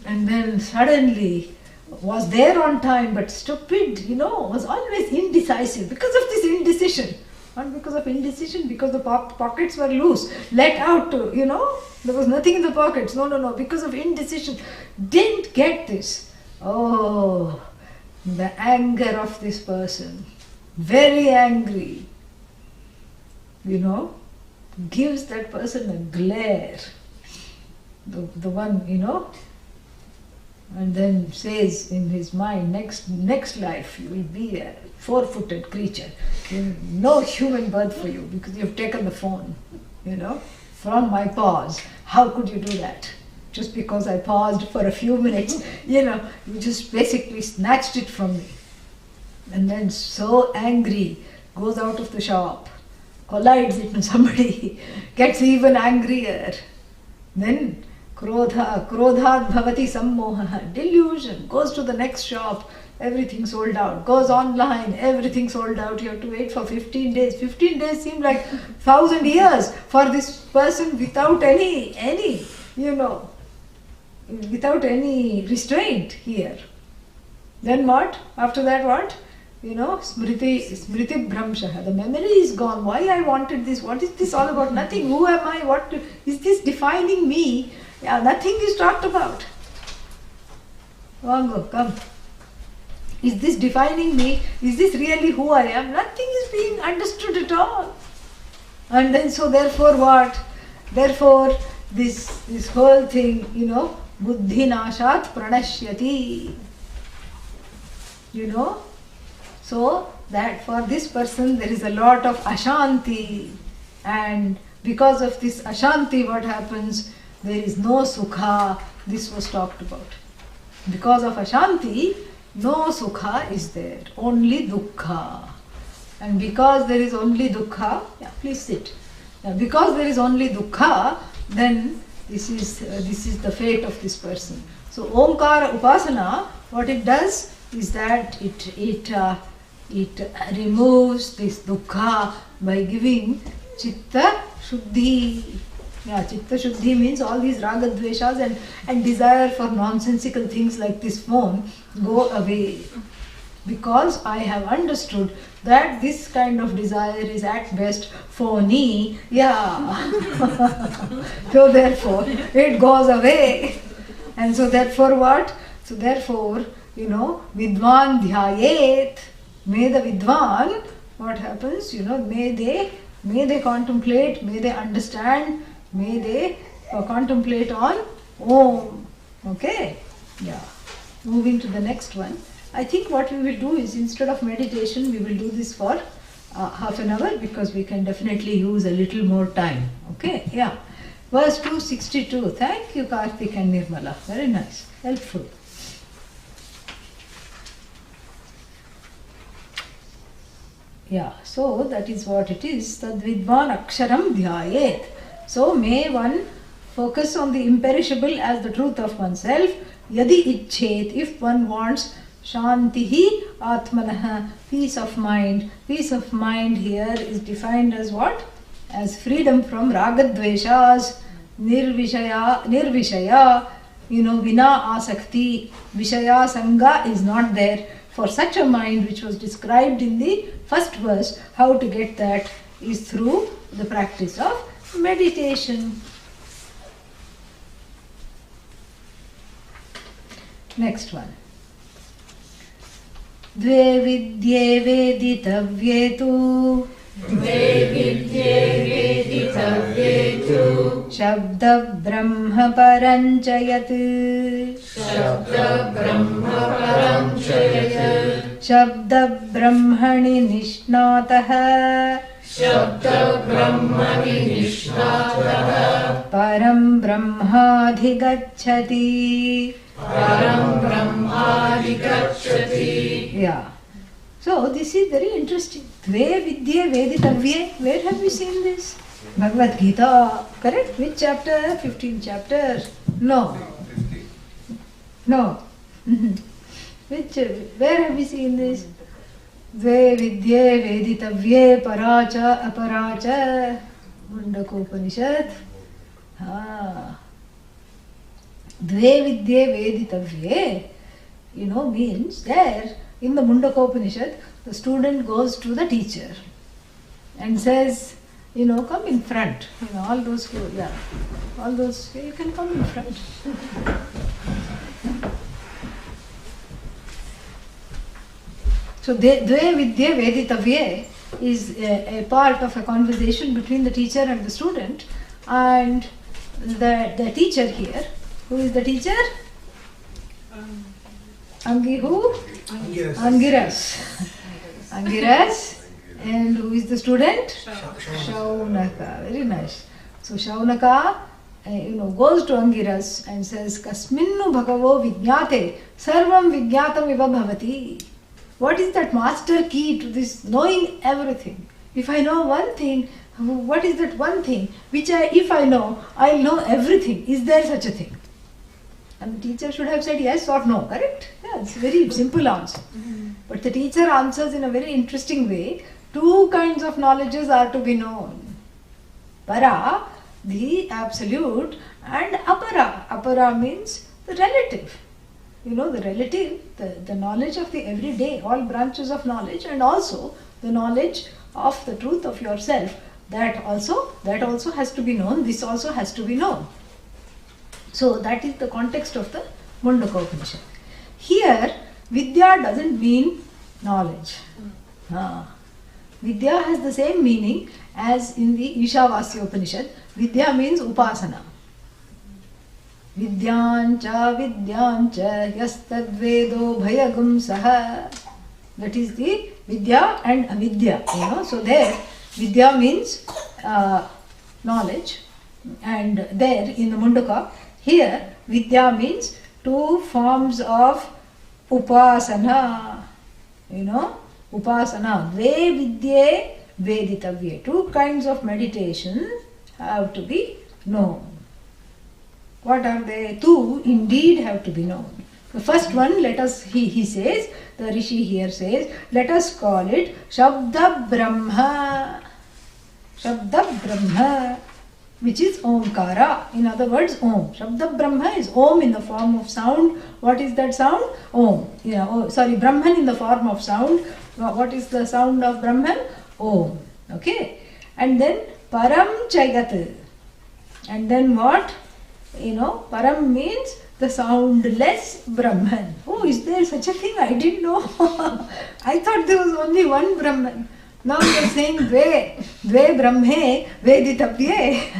And then suddenly was there on time, but stupid, was always indecisive because of this indecision. Not because of indecision, because the pockets were loose, let out to, there was nothing in the pockets. No, because of indecision. Didn't get this. Oh, the anger of this person. Very angry. Gives that person a glare. The one, and then says in his mind, next life you will be a 4-footed creature. No human birth for you because you've taken the phone, from my paws. How could you do that? Just because I paused for a few minutes, you just basically snatched it from me. And then so angry, goes out of the shop, collides it with somebody, gets even angrier. Then krodhat bhavati sammoha, delusion, goes to the next shop, everything sold out, goes online, everything sold out, you have to wait for 15 days. 15 days seem like 1,000 years for this person without any without any restraint here. Then what? After that what? Smriti Bhramshaha. The memory is gone. Why I wanted this? What is this all about? Nothing. Who am I? What is this defining me? Yeah, nothing is talked about. Vango, come. Is this defining me? Is this really who I am? Nothing is being understood at all. And then so therefore what? Therefore this whole thing, buddhi nashat pranashyati. So that for this person there is a lot of ashanti, and because of this ashanti what happens? There is no sukha. This was talked about. Because of ashanti, no sukha is there, only dukkha. And because there is only dukkha, please sit. Because there is only dukkha, then this is the fate of this person. So Omkara Upasana, what it does is that it removes this dukkha by giving chitta shuddhi. Chitta shuddhi means all these raga dveshas and desire for nonsensical things like this phone go away. Because I have understood that this kind of desire is at best phony. So therefore it goes away. And so therefore what? So therefore, vidvan dhyayet. May the vidvan, what happens? May they contemplate, may they understand, may they contemplate on Om. Okay? Moving to the next one. I think what we will do is, instead of meditation, we will do this for half an hour, because we can definitely use a little more time. Okay? Verse 262. Thank you, Karthik and Nirmala. Very nice. Helpful. So that is what it is. Tad vidvan aksharam dhyayet. So may one focus on the imperishable as the truth of oneself. Yadi icchet, if one wants shantihi atmanah, peace of mind. Peace of mind here is defined as what? As freedom from ragadveshas, nirvishaya, vina asakti. Vishaya sangha is not there. For such a mind, which was described in the first verse, how to get that is through the practice of meditation. Next one. Dve vidye veditavye tu. Shabda brahma paranchayat. Shabda brahmani nishnatah. Param brahmadhigacchati. So this is very interesting. Dve vidye veditavye. Where have we seen this? Bhagavad Gita. Correct? Which chapter? 15th chapter. No. Where have we seen this? Dve vidye veditavye paracha aparacha. Mundaka Upanishad. Dve vidye veditavye, means there in the Mundaka Upanishad, the student goes to the teacher and says, come in front. All those who, you can come in front. So, Dve vidye veditavye is a part of a conversation between the teacher and the student, and the teacher here. Who is the teacher? Angiras. Angiras. And who is the student? Shaunaka. Very nice. So Shaunaka, goes to Angiras and says, Kasminnu bhagavo vijnate sarvam vijnatam iva bhavati. What is that master key to this knowing everything? If I know one thing, what is that one thing which if I know, I'll know everything. Is there such a thing? And the teacher should have said yes or no, correct? It's a very simple answer. But the teacher answers in a very interesting way. Two kinds of knowledges are to be known. Para, the absolute, and apara. Apara means the relative. The relative, the knowledge of the everyday, all branches of knowledge, and also the knowledge of the truth of yourself. That also has to be known. This also has to be known. So that is the context of the Mundaka Upanishad. Here, Vidya doesn't mean knowledge. Vidya has the same meaning as in the Ishavasya Upanishad. Vidya means upasana. Vidyancha yastadvedo bhayagum saha. That is the Vidya and Avidya, So there, Vidya means knowledge, and there in the Mundaka, here Vidya means two forms of upasana, upasana, Dve Vidye Veditavye. Two kinds of meditation have to be known. What are they? Two indeed have to be known. The first one, he says, the Rishi here says, let us call it Shabda Brahma. Shabda Brahma, which is Omkara. In other words, Om. Shabda Brahma is Om in the form of sound. What is that sound? Om. Brahman in the form of sound. What is the sound of Brahman? Om. Okay. And then Param Chagat. And then what? Param means the soundless Brahman. Oh, is there such a thing? I didn't know. I thought there was only one Brahman. Now they are saying Dve Brahme Veditavye.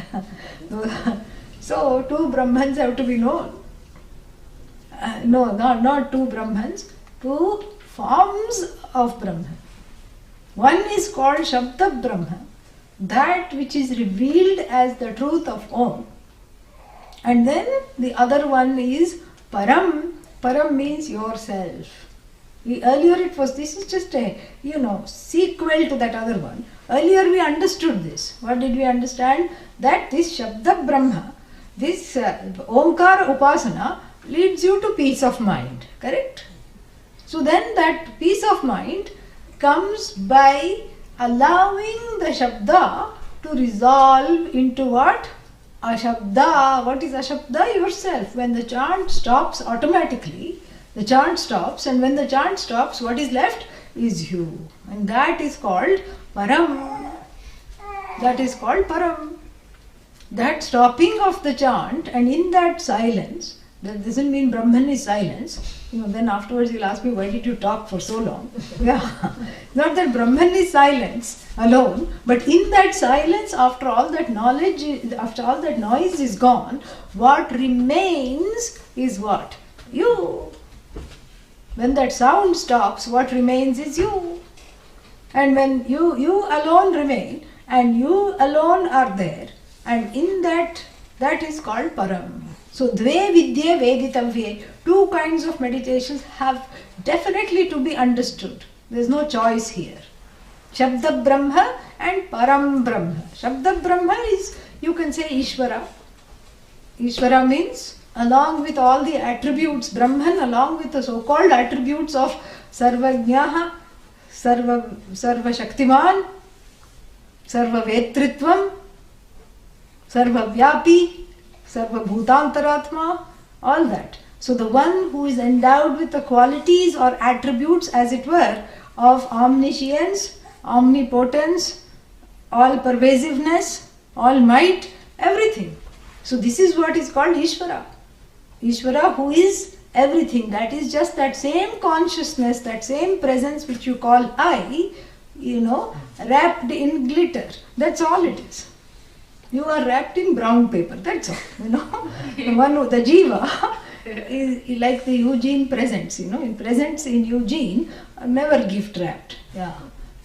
So, two Brahmans have to be known. No, not two Brahmans, two forms of Brahman. One is called Shabda Brahma, that which is revealed as the truth of Om. And then the other one is Param. Param means yourself. Earlier this is just a, sequel to that other one. Earlier we understood this. What did we understand? That this Shabda Brahma, this Omkara Upasana leads you to peace of mind. Correct? So then that peace of mind comes by allowing the Shabda to resolve into what? Ashabda. What is Ashabda? Yourself. When the chant stops automatically, the chant stops, and when the chant stops, what is left is you. And that is called Param. That is called Param. That stopping of the chant, and in that silence, that doesn't mean Brahman is silence. Then afterwards you'll ask me, why did you talk for so long? Yeah. Not that Brahman is silence alone, but in that silence, after all that knowledge, after all that noise is gone, what remains is what? You. When that sound stops, what remains is you. And when you alone remain, and you alone are there, and in that is called Param. So, Dve Vidye Veditavye, two kinds of meditations have definitely to be understood. There is no choice here. Shabda Brahma and Param Brahma. Shabda Brahma is, you can say, Ishvara. Ishvara means, along with all the attributes, Brahman, along with the so-called attributes of Sarvajnaha, Sarva Shaktiman, Sarva Vetritvam, Sarva Vyapi, Sarva Bhutantaratma, all that. So the one who is endowed with the qualities or attributes, as it were, of omniscience, omnipotence, all pervasiveness, all might, everything. So this is what is called Ishvara. Ishvara, who is everything. That is just that same consciousness, that same presence which you call I, wrapped in glitter. That's all it is. You are wrapped in brown paper, that's all. The jiva is like the Eugene presents, in presents in Eugene, never gift wrapped. Yeah.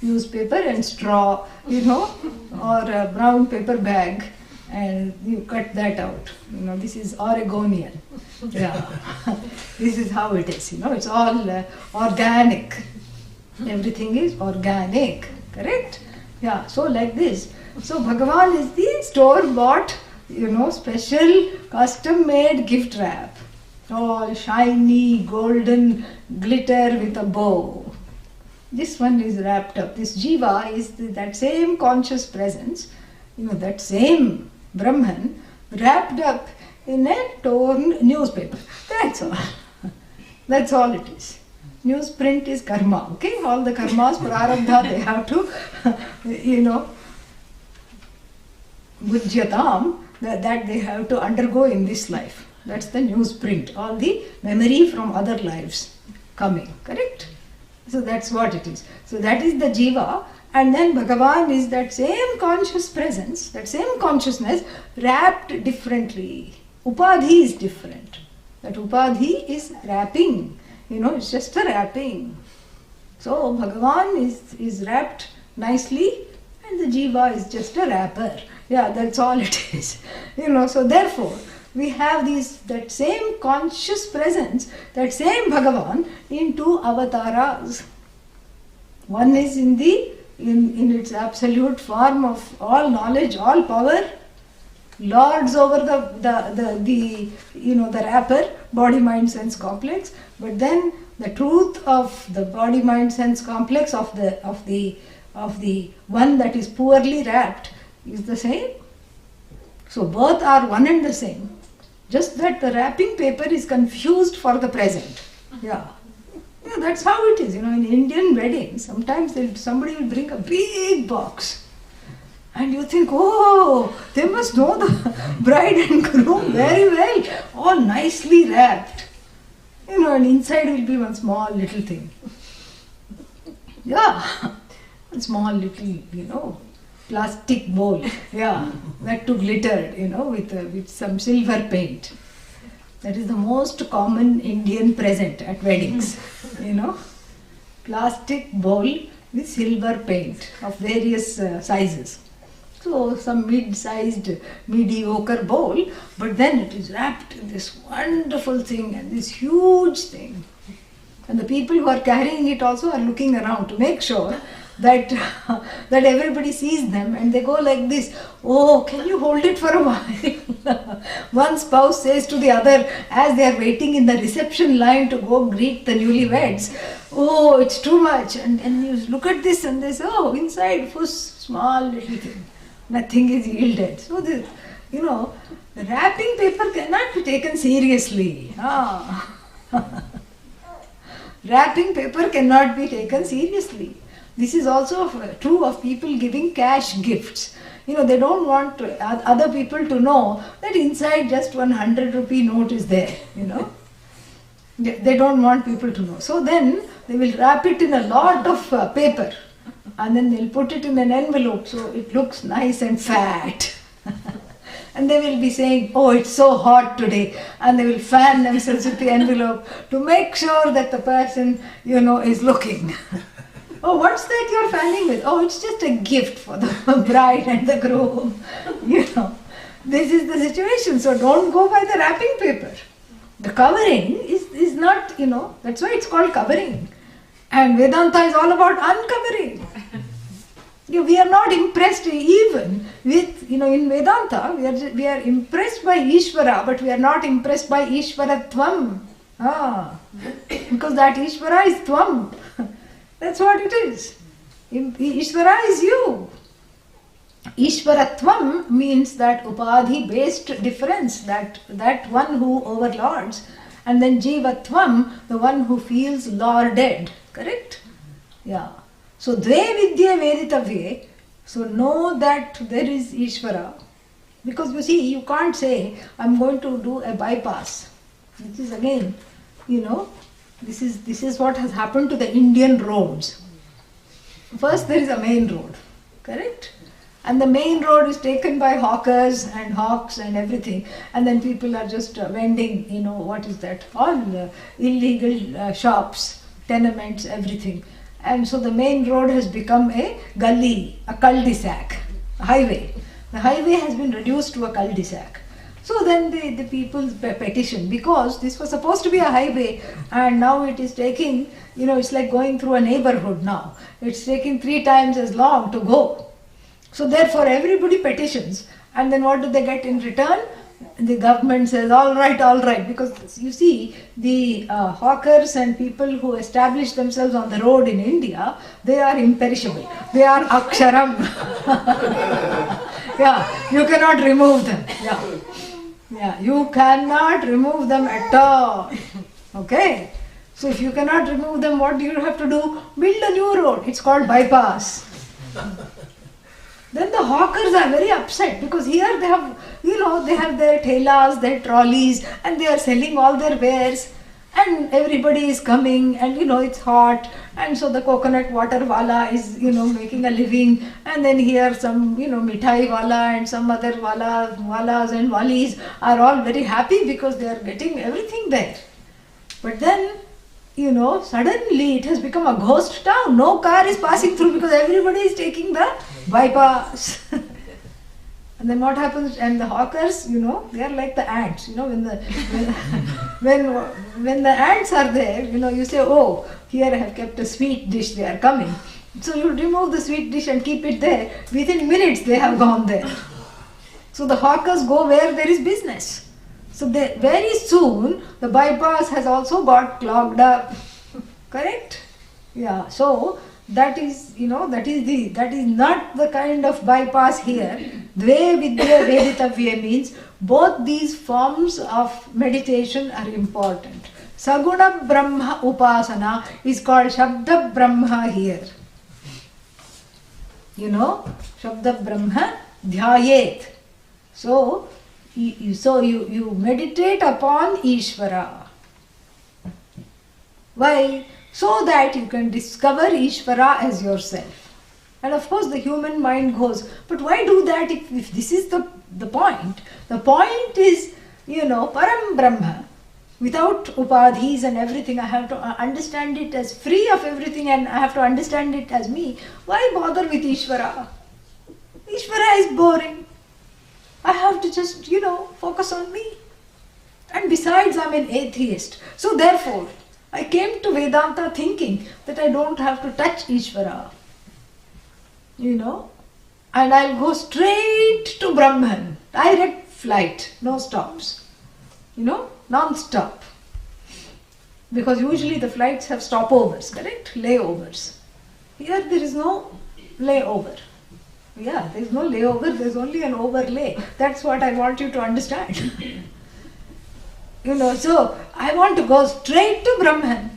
Newspaper and straw, or a brown paper bag, and you cut that out. This is Oregonian. Yeah. This is how it is, it's all organic. Everything is organic, correct? Yeah, so like this. So Bhagavan is the store-bought, special custom-made gift wrap. All shiny, golden glitter with a bow. This one is wrapped up. This jiva is that same conscious presence, that same Brahman wrapped up in a torn newspaper. That's all. That's all it is. Newsprint is karma, okay? All the karmas, prarabdha, they have to, Bhujyatam, that they have to undergo in this life. That's the newsprint. All the memory from other lives coming, correct? So that's what it is. So that is the jiva, and then Bhagavan is that same conscious presence, that same consciousness wrapped differently. Upadhi is different. That upadhi is wrapping. It's just a wrapping. So Bhagavan is wrapped nicely and the jiva is just a wrapper. Yeah, that's all it is. So therefore, we have that same conscious presence, that same Bhagavan in two avatars. One is in its absolute form of all knowledge, all power, lords over the wrapper, body, mind, sense complex. But then the truth of the body, mind, sense complex of the one that is poorly wrapped is the same. So both are one and the same. Just that the wrapping paper is confused for the present. Yeah. That's how it is. In Indian weddings, sometimes somebody will bring a big box. And you think, oh, they must know the bride and groom very well. All nicely wrapped. And inside will be one small little thing. Yeah. One small little, plastic bowl. Yeah. That too glittered, with some silver paint. That is the most common Indian present at weddings. Plastic bowl with silver paint of various sizes. So some mid-sized, mediocre bowl, but then it is wrapped in this wonderful thing and this huge thing. And the people who are carrying it also are looking around to make sure that everybody sees them, and they go like this, oh, can you hold it for a while? One spouse says to the other as they are waiting in the reception line to go greet the newlyweds, oh, it's too much. And you look at this and they say, oh, inside was small little thing. Nothing is yielded. So the wrapping paper cannot be taken seriously. Wrapping paper cannot be taken seriously. This is also true of people giving cash gifts. They don't want other people to know that inside just 100 rupee note is there, They don't want people to know. So then they will wrap it in a lot of paper and then they'll put it in an envelope so it looks nice and fat. And they will be saying, oh, it's so hot today. And they will fan themselves with the envelope to make sure that the person, is looking. Oh, what's that you're fanning with? Oh, it's just a gift for the bride and the groom. This is the situation. So don't go by the wrapping paper. The covering is not, that's why it's called covering. And Vedanta is all about uncovering. We are not impressed even with, in Vedanta, we are impressed by Ishvara, but we are not impressed by Ishvaratvam. Because that Ishvara is Tvam. That's what it is. Ishvara is you. Ishvaratvam means that upadhi-based difference, that one who overlords. And then Jivatvam, the one who feels lorded. Correct? Yeah. So, dve vidya veditavye. So, know that there is Ishvara. Because you see, you can't say, I'm going to do a bypass. Which is again, this is what has happened to the Indian roads. First there is a main road, correct? And the main road is taken by hawkers and hawks and everything. And then people are just vending, what is that? All illegal shops, tenements, everything. And so the main road has become a gully, a cul-de-sac, a highway. The highway has been reduced to a cul-de-sac. So then the people petition, because this was supposed to be a highway and now it is taking, it's like going through a neighborhood now. It's taking 3 times as long to go. So therefore everybody petitions, and then what do they get in return? The government says, all right, because you see, the hawkers and people who establish themselves on the road in India, they are imperishable. They are aksharam. Yeah, you cannot remove them. Yeah, you cannot remove them at all. Okay? So if you cannot remove them, what do you have to do? Build a new road. It's called bypass. Then the hawkers are very upset because here they have, they have their thelas, their trolleys, and they are selling all their wares, and everybody is coming, and it's hot, and so the coconut water wala is making a living, and then here some mithai wala and some other walas and walis are all very happy because they are getting everything there. But then suddenly it has become a ghost town. No car is passing through because everybody is taking the bypass. And then what happens? And the hawkers, they are like the ants. When the ants are there, you say, oh, here I have kept a sweet dish. They are coming. So you remove the sweet dish and keep it there. Within minutes, they have gone there. So the hawkers go where there is business. So very soon the bypass has also got clogged up. Correct? Yeah. So that is not the kind of bypass here. Dve vidya veditavya means both these forms of meditation are important. Saguna Brahma Upasana is called Shabda Brahma here. Shabda Brahma Dhyayet. So you meditate upon Ishvara. Why? So that you can discover Ishvara as yourself. And of course the human mind goes, but why do that if this is the point? The point is, Param Brahma. Without upadhis and everything, I have to understand it as free of everything and I have to understand it as me. Why bother with Ishvara? Ishvara is boring. I have to just, focus on me. And besides, I'm an atheist. So therefore, I came to Vedanta thinking that I don't have to touch Ishvara. And I'll go straight to Brahman. Direct flight, no stops. Non-stop. Because usually the flights have stopovers, correct? Layovers. Here there is no layover. Yeah, there is no layover, there is only an overlay. That's what I want you to understand. So I want to go straight to Brahman.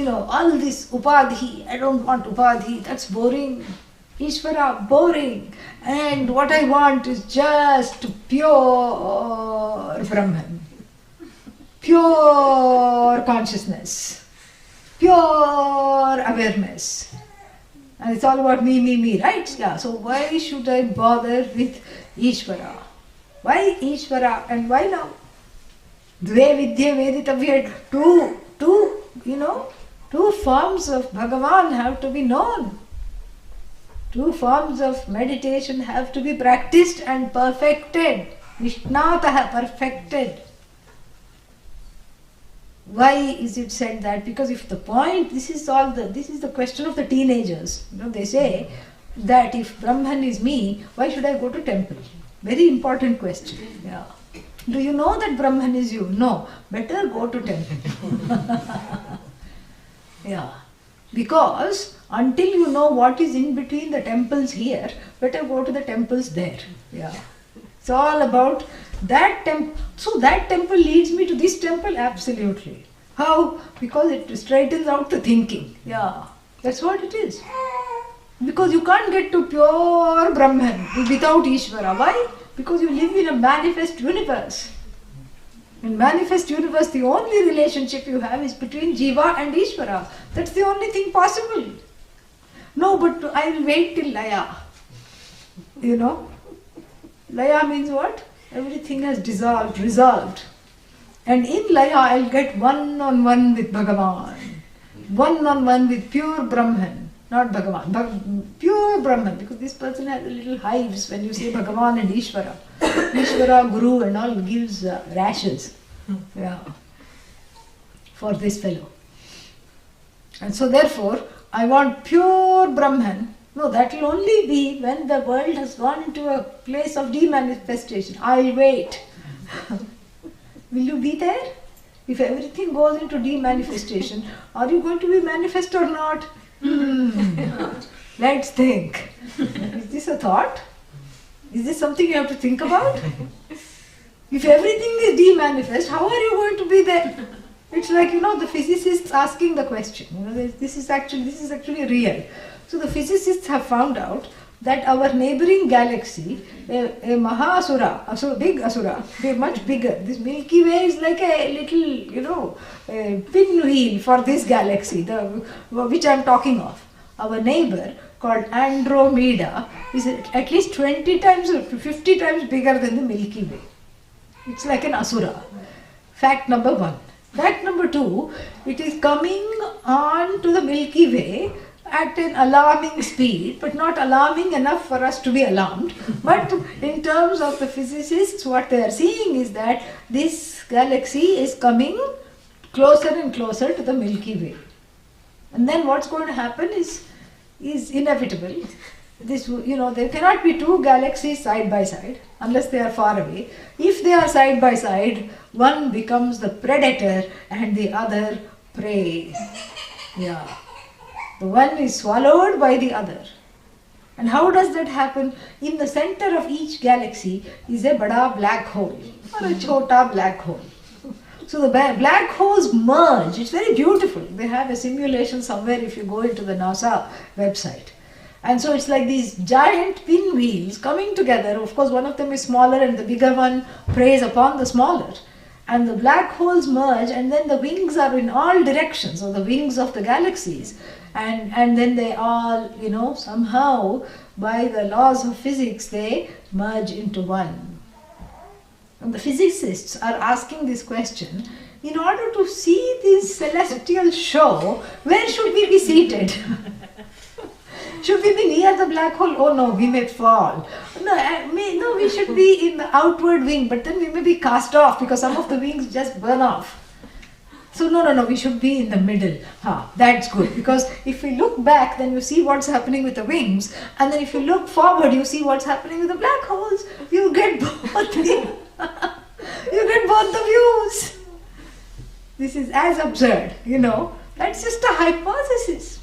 All this upadhi, I don't want upadhi, that's boring. Ishvara, boring. And what I want is just pure Brahman. Pure consciousness. Pure awareness. And it's all about me, right? Yeah. So why should I bother with Ishvara? Why Ishvara and why now? Dve vidya veditavya. Two forms of Bhagavan have to be known. Two forms of meditation have to be practiced and perfected. Nishnataha, perfected. Why is it said that? Because if the point, this is the question of the teenagers. They say that if Brahman is me, why should I go to temple? Very important question. Yeah. Do you know that Brahman is you? No. Better go to temple. Yeah. Because until you know what is in between the temples here, better go to the temples there. Yeah. It's all about that temple. So that temple leads me to this temple? Absolutely. How? Because it straightens out the thinking. Yeah. That's what it is. Because you can't get to pure Brahman without Ishvara. Why? Because you live in a manifest universe. In manifest universe, the only relationship you have is between Jiva and Ishvara. That's the only thing possible. No, but I will wait till Laya. Laya means what? Everything has resolved. And in Laya, I'll get one-on-one with Bhagavan. One-on-one with pure Brahman. Not Bhagavan, pure Brahman. Because this person has a little hives when you say Bhagavan and Ishvara. Ishvara, Guru and all gives rashes. Yeah. For this fellow. And so therefore, I want pure Brahman. No, that will only be when the world has gone into a place of demanifestation. I'll wait. Will you be there? If everything goes into demanifestation, are you going to be manifest or not? Let's think. Is this a thought? Is this something you have to think about? If everything is demanifest, how are you going to be there? It's like, the physicists asking the question. This is actually real. So the physicists have found out that our neighboring galaxy, a Mahasura, a big Asura, much bigger. This Milky Way is like a little, pinwheel for this galaxy, which I am talking of. Our neighbor, called Andromeda, is at least 20 times or 50 times bigger than the Milky Way. It's like an Asura. Fact number one. That number 2, it is coming on to the Milky Way at an alarming speed, but not alarming enough for us to be alarmed. But in terms of the physicists, what they are seeing is that this galaxy is coming closer and closer to the Milky Way. And then what's going to happen is inevitable. This, there cannot be 2 galaxies side by side unless they are far away. If they are side by side, one becomes the predator and the other prey. Yeah. The one is swallowed by the other. And how does that happen? In the center of each galaxy is a bada black hole or a chota black hole. So the black holes merge. It's very beautiful. They have a simulation somewhere if you go into the NASA website. And so it's like these giant pinwheels coming together. Of course, one of them is smaller and the bigger one preys upon the smaller. And the black holes merge, and then the wings are in all directions, or the wings of the galaxies. And then they all, somehow, by the laws of physics, they merge into one. And the physicists are asking this question, in order to see this celestial show, where should we be seated? Should we be near the black hole? Oh no, we may fall. No, we should be in the outward wing, but then we may be cast off because some of the wings just burn off. So no, we should be in the middle. That's good, because if we look back, then you see what's happening with the wings, and then if you look forward, you see what's happening with the black holes. You get both the views. This is as absurd, That's just a hypothesis.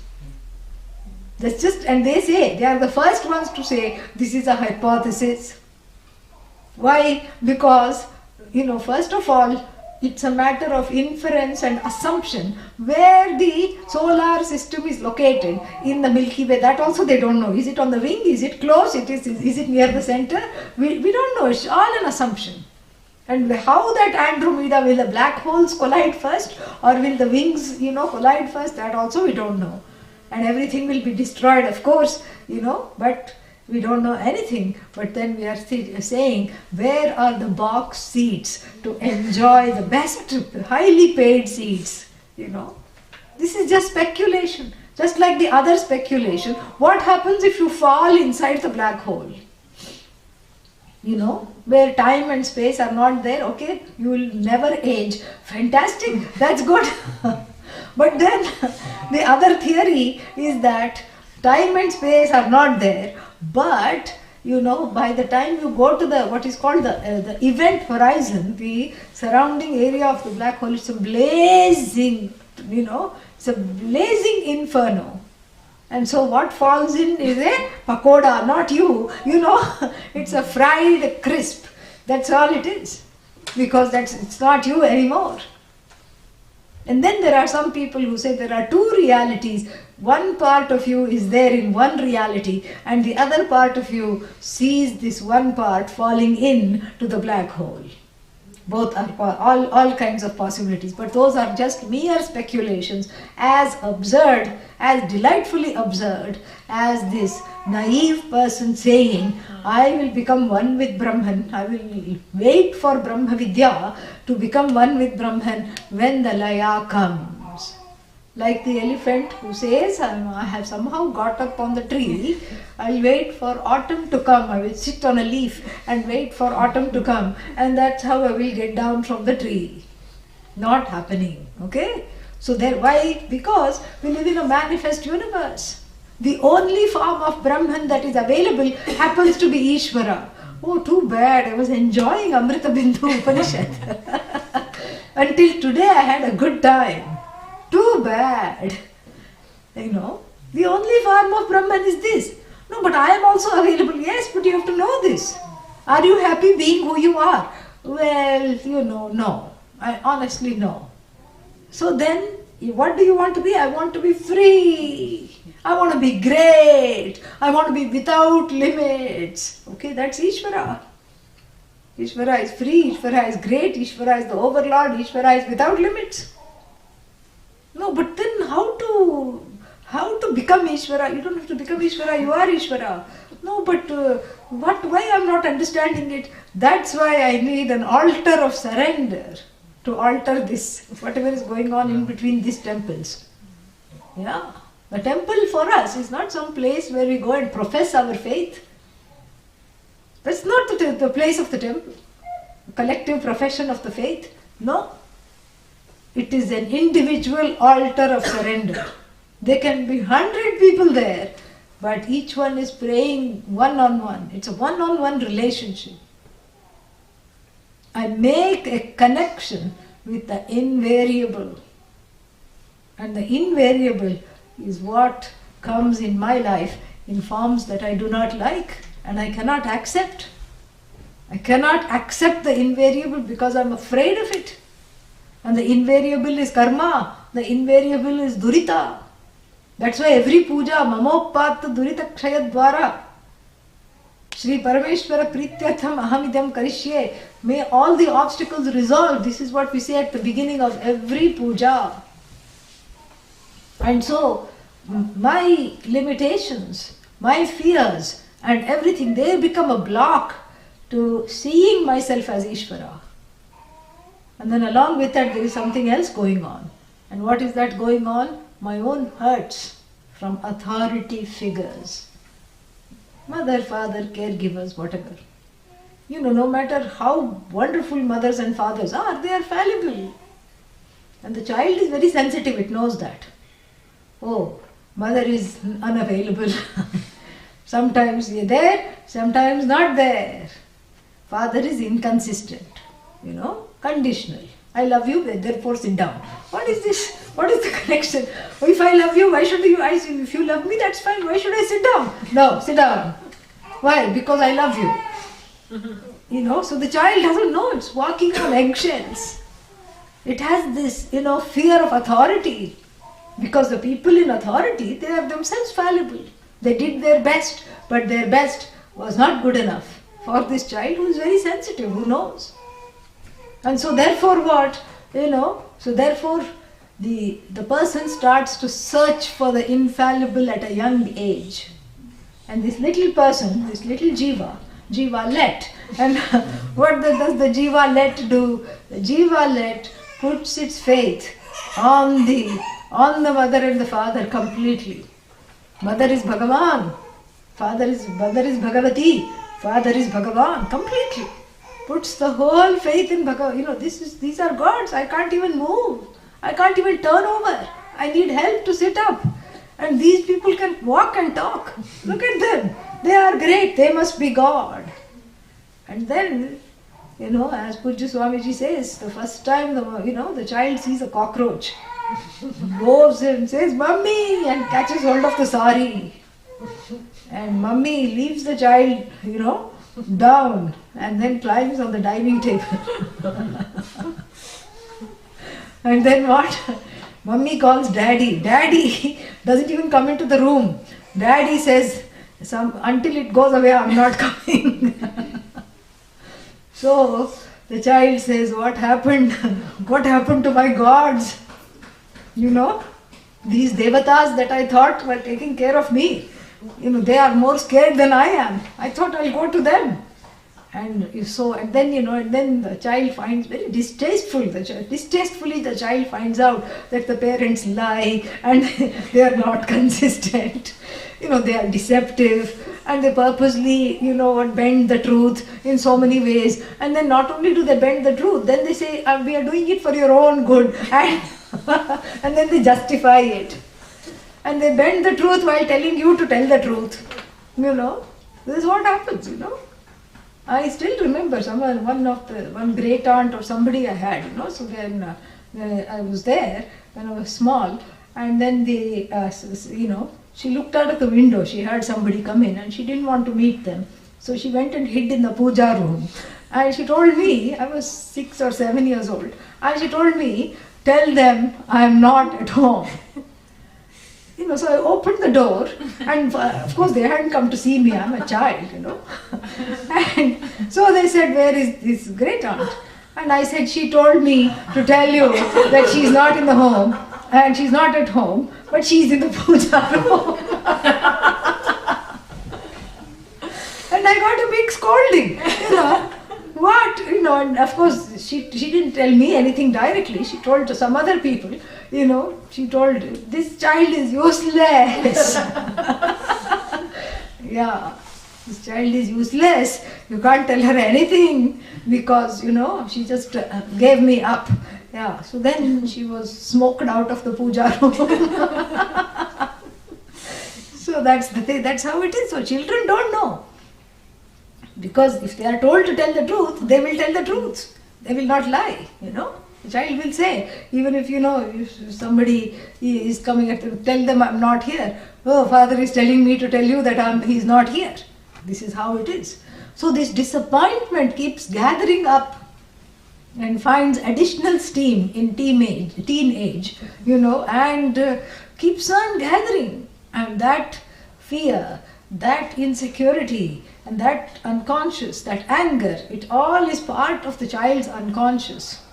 And they say, they are the first ones to say, this is a hypothesis. Why? Because, first of all, it's a matter of inference and assumption where the solar system is located in the Milky Way. That also they don't know. Is it on the wing? Is it close? Is it near the center? We don't know. It's all an assumption. And how that Andromeda, will the black holes collide first or will the wings, collide first? That also we don't know. And everything will be destroyed, of course, but we don't know anything. But then we are saying, where are the box seats to enjoy the best, highly paid seats, This is just speculation. Just like the other speculation, what happens if you fall inside the black hole? Where time and space are not there, okay, you will never age. Fantastic, that's good. But then the other theory is that time and space are not there, but by the time you go to the what is called the event horizon, the surrounding area of the black hole, it's a blazing, it's a blazing inferno. And so what falls in is a pakoda, not you, it's a fried crisp. That's all it is, because it's not you anymore. And then there are some people who say there are 2 realities. One part of you is there in one reality, and the other part of you sees this one part falling in to the black hole. Both are all kinds of possibilities, but those are just mere speculations, as absurd, as delightfully absurd as this naive person saying, I will become one with Brahman, I will wait for Brahmavidya to become one with Brahman when the laya comes. Like the elephant who says, I have somehow got up on the tree, I'll wait for autumn to come, I will sit on a leaf and wait for autumn to come, and that's how I will get down from the tree. Not happening, okay? So why? Because we live in a manifest universe. The only form of Brahman that is available happens to be Ishvara. Oh, too bad, I was enjoying Amrtabindu Upanishad. Until today I had a good time. Too bad. The only form of Brahman is this. No, but I am also available. Yes, but you have to know this. Are you happy being who you are? Well, no. I honestly no. So then, what do you want to be? I want to be free. I want to be great. I want to be without limits. Okay, that's Ishvara. Ishvara is free, Ishvara is great, Ishvara is the overlord, Ishvara is without limits. No, but then how to become Ishvara? You don't have to become Ishvara, you are Ishvara. No, but why I'm not understanding it? That's why I need an altar of surrender. to alter this, whatever is going on in between these temples. Yeah. The temple for us is not some place where we go and profess our faith. That's not the place of the temple. Collective profession of the faith. No. It is an individual altar of surrender. There can be 100 people there, but each one is praying one-on-one. It's a one-on-one relationship. I make a connection with the invariable. And the invariable is what comes in my life in forms that I do not like and I cannot accept. I cannot accept the invariable because I'm afraid of it. And the invariable is karma, the invariable is durita. That's why every puja, mamopatta durita kshaya dvara. Shri Parameshwara Prityartham Ahamidam Karishye. May all the obstacles resolve. This is what we say at the beginning of every puja. And so, my limitations, my fears and everything, they become a block to seeing myself as Ishvara. And then along with that, there is something else going on. And what is that going on? My own hurts from authority figures. Mother, father, caregivers, whatever. No matter how wonderful mothers and fathers are, they are fallible. And the child is very sensitive, it knows that. Oh, mother is unavailable. Sometimes you're there, sometimes not there. Father is inconsistent, conditional. I love you, therefore sit down. What is this? What is the connection? If I love you, why should you? If you love me, that's fine. Why should I sit down? No, sit down. Why? Because I love you. So the child doesn't know. It's walking on eggshells. It has this, fear of authority. Because the people in authority, they are themselves fallible. They did their best, but their best was not good enough for this child who is very sensitive, who knows. And so therefore what? So therefore the person starts to search for the infallible at a young age. And this little person, this little jiva let. And what does the jiva let do? The jiva let puts its faith on the mother and the father completely. Mother is Bhagavan, mother is Bhagavati, father is Bhagavan, completely. Puts the whole faith in Bhagavan. These are gods. I can't even move. I can't even turn over. I need help to sit up. And these people can walk and talk. Look at them. They are great. They must be God. And then, as Pujya Swamiji says, the first time the child sees a cockroach, goes and says, "Mummy," and catches hold of the sari. And mummy leaves the child, down and then climbs on the dining table. And then what? Mummy calls daddy. Daddy doesn't even come into the room. Daddy says, until it goes away, I'm not coming. So the child says, what happened? What happened to my gods? These devatas that I thought were taking care of me, they are more scared than I am. I thought I'll go to them. And then the child finds very distastefully the child finds out that the parents lie and they are not consistent. They are deceptive and they purposely, bend the truth in so many ways. And then not only do they bend the truth, then they say, we are doing it for your own good. And and then they justify it. And they bend the truth while telling you to tell the truth. This is what happens, I still remember one great aunt or somebody I had, so then I was there when I was small, and then she looked out of the window, she heard somebody come in and she didn't want to meet them. So she went and hid in the puja room. And she told me, I was 6 or 7 years old, and she told me, tell them I am not at home. So I opened the door and of course they hadn't come to see me, I'm a child, And so they said, where is this great aunt? And I said, she told me to tell you that she's not in the home and she's not at home, but she's in the puja room. And I got a big scolding, what? And of course, she didn't tell me anything directly. She told to some other people, she told, this child is useless. Yeah, this child is useless. You can't tell her anything because, she just gave me up. Yeah, so then she was smoked out of the puja room. So that's the thing, that's how it is. So children don't know. Because if they are told to tell the truth, they will tell the truth. They will not lie, The child will say, even if if somebody is coming at them, tell them I'm not here. Oh, father is telling me to tell you that he's not here. This is how it is. So this disappointment keeps gathering up and finds additional steam in teenage, and keeps on gathering. And that fear, that insecurity, and that unconscious, that anger, it all is part of the child's unconscious,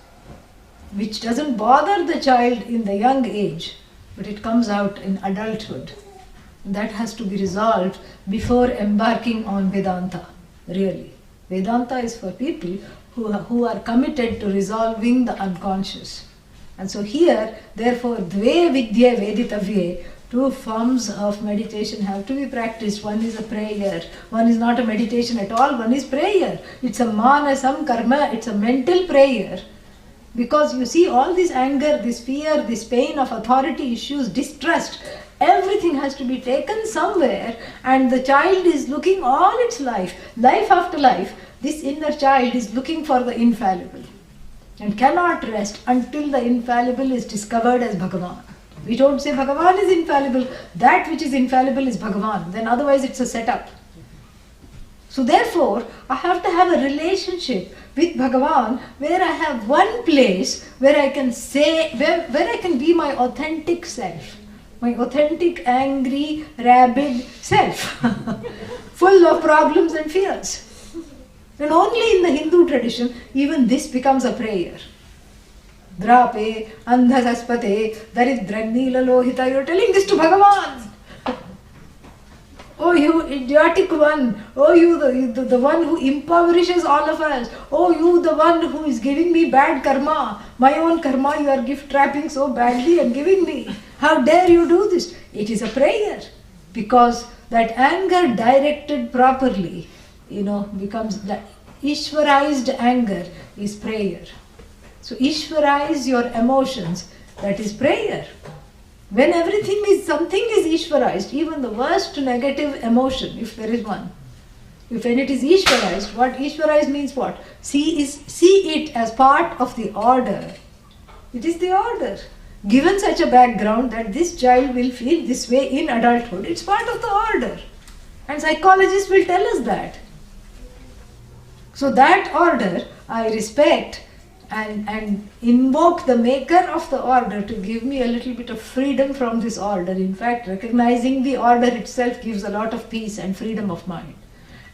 which doesn't bother the child in the young age, but it comes out in adulthood. That has to be resolved before embarking on Vedanta, really. Vedanta is for people who are committed to resolving the unconscious. And so here, therefore, Dve Vidya Veditavye, 2 forms of meditation have to be practiced. One is a prayer, one is not a meditation at all, one is prayer. It's a manasam karma, it's a mental prayer. Because you see all this anger, this fear, this pain of authority issues, distrust, everything has to be taken somewhere, and the child is looking all its life after life, this inner child is looking for the infallible and cannot rest until the infallible is discovered as Bhagavan. We don't say Bhagavan is infallible, that which is infallible is Bhagavan, then otherwise it's a setup. So therefore, I have to have a relationship with Bhagavan where I have one place where I can say, where I can be my authentic self, my authentic, angry, rabid self, full of problems and fears. And only in the Hindu tradition, even this becomes a prayer. Drape, andhasaspate, daridragnila lohita, you're telling this to Bhagavan. Oh, you idiotic one. Oh, you the one who impoverishes all of us. Oh, you the one who is giving me bad karma. My own karma you are gift trapping so badly and giving me. How dare you do this? It is a prayer. Because that anger directed properly, becomes the Ishvarized anger is prayer. So Ishvarize your emotions, that is prayer. When something is Ishvarized, even the worst negative emotion, if there is one, when it is Ishvarized, what Ishvarized means what? See it as part of the order. It is the order. Given such a background that this child will feel this way in adulthood, it's part of the order. And psychologists will tell us that. So that order I respect and invoke the maker of the order to give me a little bit of freedom from this order. In fact, recognizing the order itself gives a lot of peace and freedom of mind.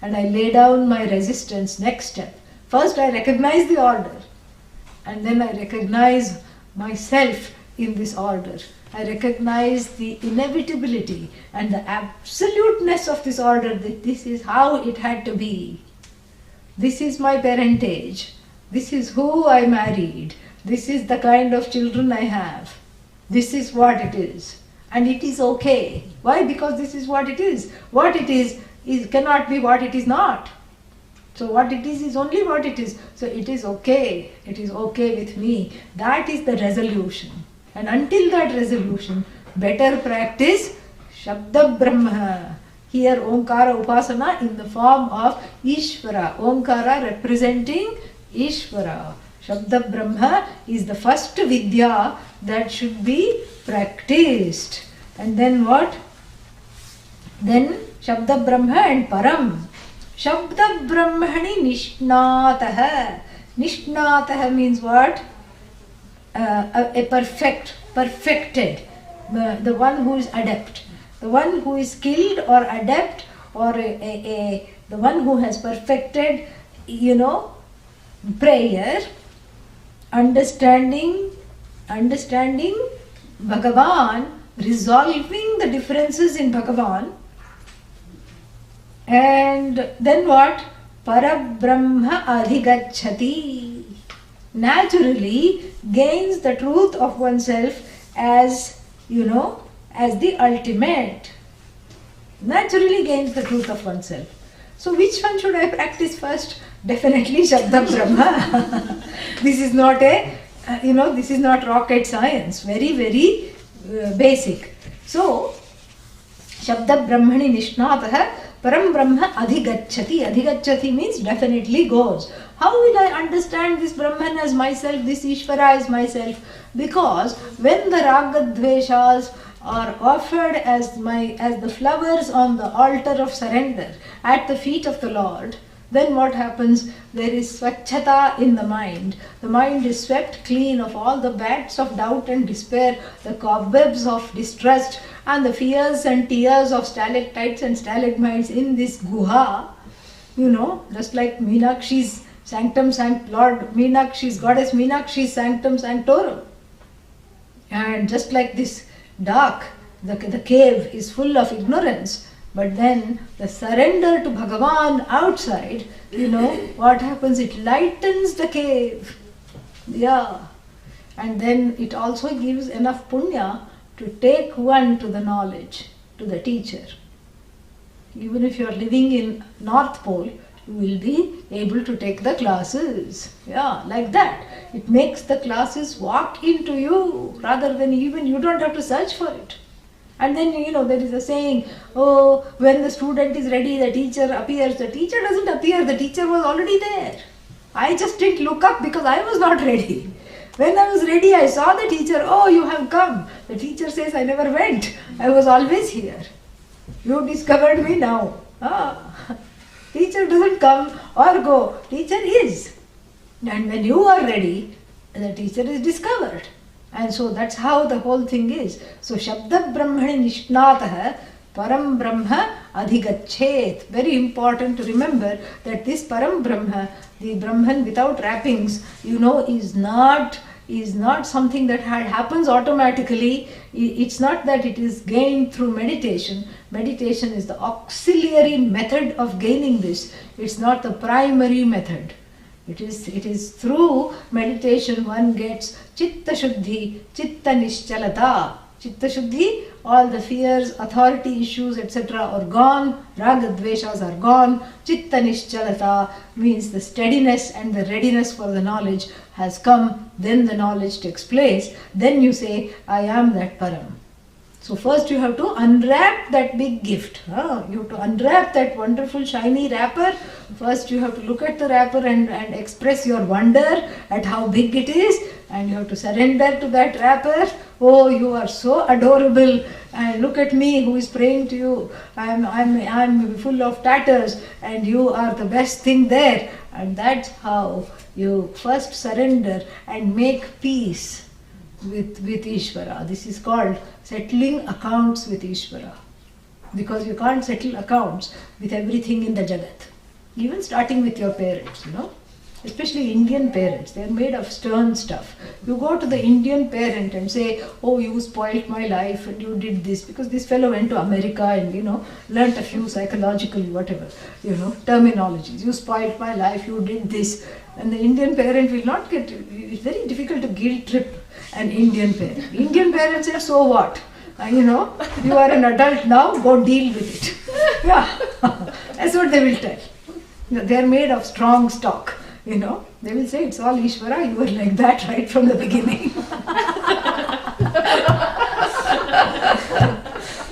And I lay down my resistance next step. First I recognize the order, and then I recognize myself in this order. I recognize the inevitability and the absoluteness of this order, that this is how it had to be. This is my parentage. This is who I married. This is the kind of children I have. This is what it is. And it is okay. Why? Because this is what it is. What it is cannot be what it is not. So what it is only what it is. So it is okay. It is okay with me. That is the resolution. And until that resolution, better practice Shabda Brahma. Here Omkara Upasana in the form of Ishvara. Omkara representing Ishvara. Shabda Brahma is the first Vidya that should be practiced. And then what? Then Shabda Brahma and Param. Shabda Brahmani Nishnataha. Nishnataha means what? Perfected. The one who is adept. The one who is skilled or adept, or the one who has perfected, prayer, understanding Bhagavan, resolving the differences in Bhagavan, and then what? Parabrahma adhigacchati. Naturally gains the truth of oneself as, as the ultimate. Naturally gains the truth of oneself. So which one should I practice first? Definitely Shabda Brahma. This is not this is not rocket science. Very, very basic. So, Shabda Brahmani Nishnatah Param Brahma Adhigacchati. Adhigacchati means definitely goes. How will I understand this Brahman as myself, this Ishvara as myself? Because when the Ragadveshas are offered as the flowers on the altar of surrender at the feet of the Lord, then what happens? There is Svachhata in the mind. The mind is swept clean of all the bats of doubt and despair, the cobwebs of distrust, and the fears and tears of stalactites and stalagmites in this guha. Just like Meenakshi's sanctum Lord Meenakshi's goddess Meenakshi's sanctum sanctorum. And just like this dark, the cave is full of ignorance. But then the surrender to Bhagavan outside, what happens? It lightens the cave. Yeah. And then it also gives enough punya to take one to the knowledge, to the teacher. Even if you are living in North Pole, you will be able to take the classes. Yeah, like that. It makes the classes walk into you rather than even you don't have to search for it. And then, there is a saying, when the student is ready, the teacher appears. The teacher doesn't appear, the teacher was already there. I just didn't look up because I was not ready. When I was ready, I saw the teacher, you have come. The teacher says, I never went. I was always here. You discovered me now. Teacher doesn't come or go. Teacher is. And when you are ready, the teacher is discovered. And so that's how the whole thing is. So Shabda Brahmani Nishnatah Param Brahma Adhigachet. Very important to remember that this Param Brahma, the Brahman without wrappings, is not something that happens automatically. It's not that it is gained through meditation. Meditation is the auxiliary method of gaining this. It's not the primary method. It is through meditation one gets Chitta Shuddhi, Chitta Nischalata. Chitta Shuddhi, all the fears, authority issues, etc. are gone. Raga Dveshas are gone. Chitta Nischalata means the steadiness and the readiness for the knowledge has come. Then the knowledge takes place. Then you say, I am that Param. So first you have to unwrap that big gift. You have to unwrap that wonderful shiny wrapper. First you have to look at the wrapper and express your wonder at how big it is. And you have to surrender to that wrapper. Oh, you are so adorable. And look at me who is praying to you. I'm full of tatters and you are the best thing there. And that's how you first surrender and make peace with Ishvara. This is called settling accounts with Ishvara. Because you can't settle accounts with everything in the Jagat. Even starting with your parents, Especially Indian parents, they are made of stern stuff. You go to the Indian parent and say, oh, you spoilt my life and you did this, because this fellow went to America and, learnt a few psychological, terminologies. You spoilt my life, you did this. And the Indian parent will not get, it's very difficult to guilt trip an Indian parent. Indian parents say, so what? You are an adult now, go deal with it. Yeah, that's what they will tell. They are made of strong stock. They will say it's all Ishvara, you were like that right from the beginning.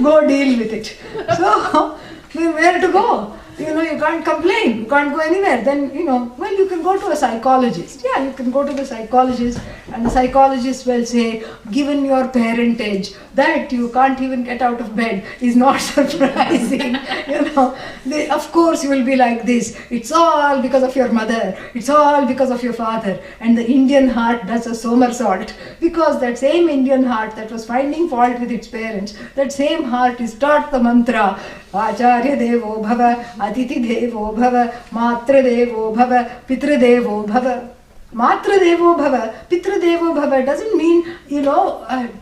Go deal with it. So, where to go? You can't complain, you can't go anywhere. Then, you can go to a psychologist. Yeah, you can go to the psychologist and the psychologist will say, given your parentage, that you can't even get out of bed is not surprising. Of course you will be like this. It's all because of your mother. It's all because of your father. And the Indian heart does a somersault because that same Indian heart that was finding fault with its parents, that same heart is taught the mantra, Acharya Devo Bhava, Atiti Devo Bhava, Matra Devo Bhava, Pitra Devo Bhava. Matra Devo Bhava, Pitra Devo Bhava doesn't mean,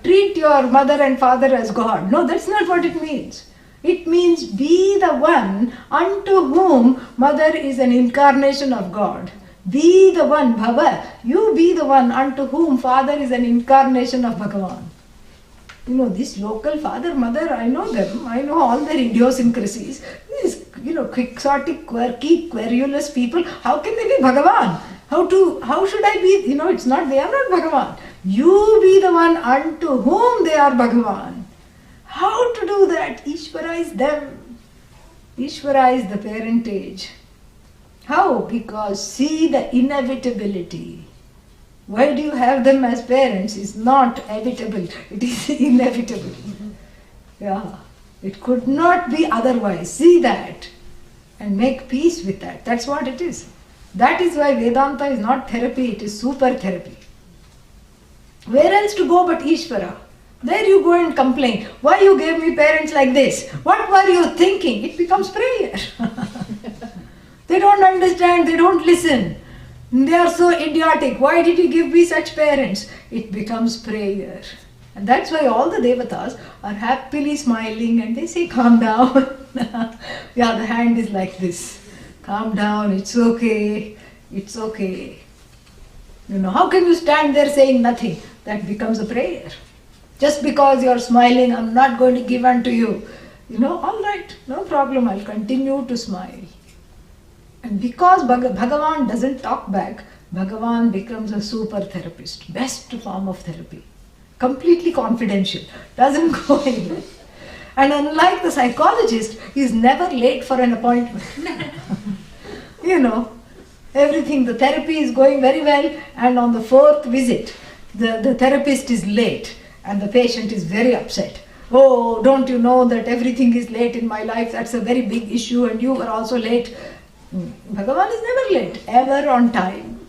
treat your mother and father as God. No, that's not what it means. It means be the one unto whom mother is an incarnation of God. Be the one, Bhava. You be the one unto whom father is an incarnation of Bhagavan. You know, this local father, mother, I know them. I know all their idiosyncrasies. These, quixotic, quirky, querulous people. How can they be Bhagavan? How should I be? It's not, they are not Bhagavan. You be the one unto whom they are Bhagavan. How to do that? Ishvara is them. Ishvara is the parentage. How? Because see the inevitability. Why do you have them as parents? It's not evitable. It is inevitable. Yeah. It could not be otherwise. See that and make peace with that. That's what it is. That is why Vedanta is not therapy, it is super therapy. Where else to go but Ishvara? There you go and complain. Why you gave me parents like this? What were you thinking? It becomes prayer. They don't understand, they don't listen. They are so idiotic. Why did you give me such parents? It becomes prayer. And that's why all the devatas are happily smiling and they say, calm down. Yeah, the hand is like this. Calm down, it's okay. It's okay. How can you stand there saying nothing? That becomes a prayer. Just because you're smiling, I'm not going to give unto you. All right, no problem, I'll continue to smile. And because Bhagavan doesn't talk back, Bhagavan becomes a super therapist, best form of therapy. Completely confidential, doesn't go anywhere. And unlike the psychologist, he is never late for an appointment. Everything, the therapy is going very well, and on the fourth visit, the therapist is late and the patient is very upset. Oh, don't you know that everything is late in my life? That's a very big issue and you are also late. Bhagavan is never late, ever on time.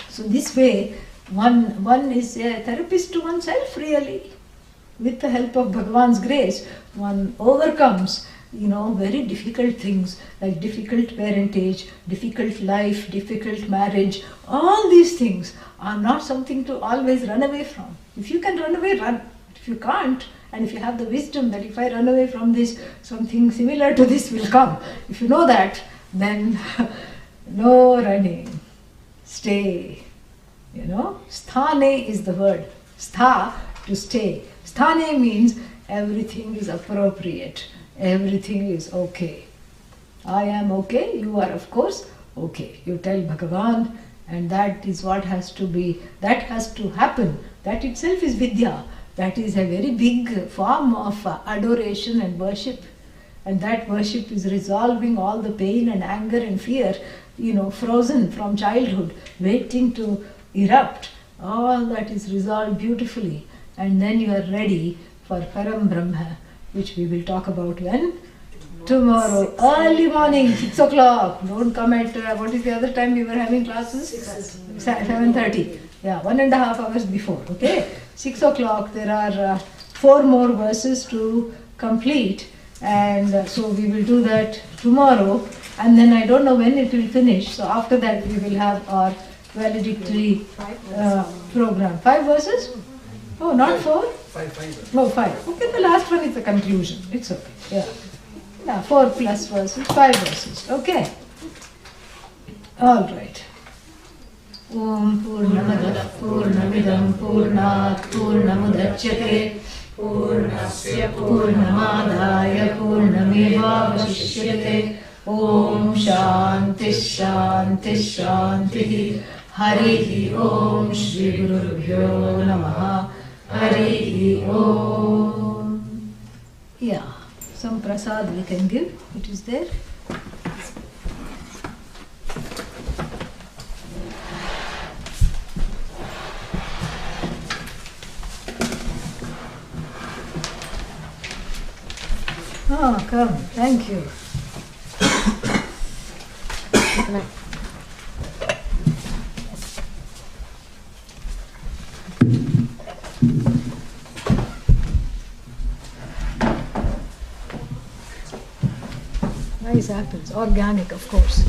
So this way, one is a therapist to oneself really. With the help of Bhagavan's grace, one overcomes, very difficult things like difficult parentage, difficult life, difficult marriage. All these things are not something to always run away from. If you can run away, run. If you can't, and if you have the wisdom that if I run away from this, something similar to this will come. If you know that, then no running. Stay. Sthane is the word. Stha, to stay. Sthane means everything is appropriate. Everything is okay. I am okay, you are of course okay. You tell Bhagavan, and that is what has to be, that has to happen. That itself is Vidya. That is a very big form of adoration and worship. And that worship is resolving all the pain and anger and fear, frozen from childhood, waiting to erupt. All that is resolved beautifully. And then you are ready for Param Brahma, which we will talk about when? Tomorrow, early morning, 6 o'clock. Don't come at, what is the other time we were having classes? 7:30. Yeah, 1.5 hours before, okay? 6 o'clock, there are 4 more verses to complete. And so we will do that tomorrow. And then I don't know when it will finish. So after that we will have our valedictory program. 5 verses? Oh, not 4? 5. Oh, 5. Okay, the last one is the conclusion. It's okay. Yeah, 4 plus verses, 5 verses. Okay. All right. Om Purnamada Purnamidam Purnat Purnamudachyate Purnasya Purnamadaya Purnamevavashishyate Om Shanti Shanti Shanti Harihi Om Shri Gurubhyo Namaha Harihi Om. Yeah, some prasad we can give. It is there. Oh, come. Thank you. Nice apples, organic, of course.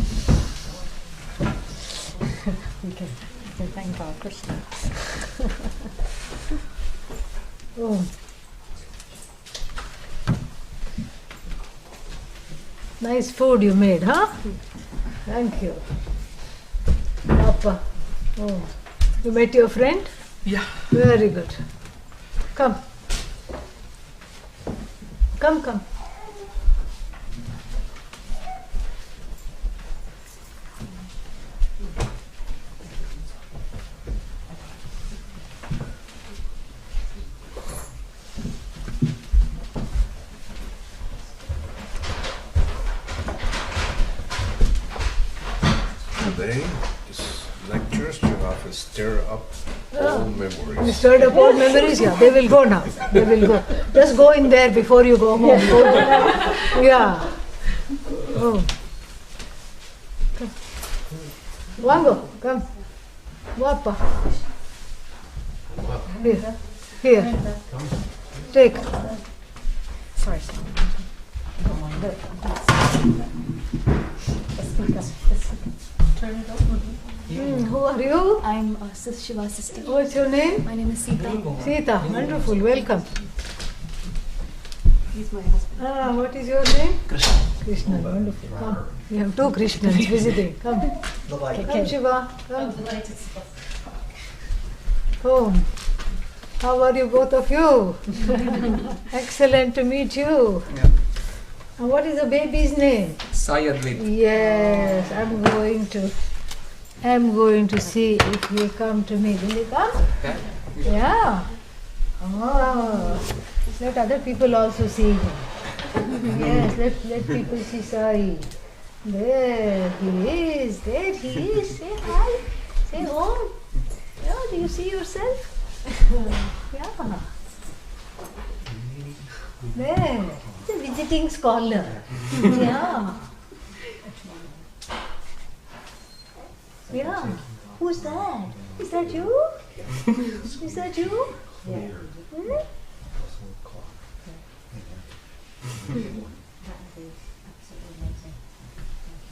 we can thank our Krishna. Oh. Nice food you made, huh? Thank you. Papa. Oh. You met your friend? Yeah. Very good. Come. Come. Today, this lectures you have to stir up all You memories. stirred up old memories? Yeah, they will go now. They will go. Just go in there before you go home. Yeah. Oh. Come. Wango, come. Wapa. Here. Take. Sorry. Turn it over. Who are you? I'm Shiva's sister. What's your name? My name is Sita. Sita. Wonderful. Welcome. He's my husband. What is your name? Krishna. Wonderful. Come. We have two Krishnans visiting. Come. Come, Shiva. Come. Home. How are you, both of you? Excellent to meet you. Yeah. And what is the baby's name? Sai Advait. Yes, I'm going to see if he come to me. Will he come? Yeah. Yeah. Oh, let other people also see him. Yes, let people see Sai. There he is. There he is. Say hi. Say home. Yeah, do you see yourself? Yeah. There. It's a visiting scholar. Yeah. Yeah. Who's that? Is that you? Is that you? Yeah. Hmm?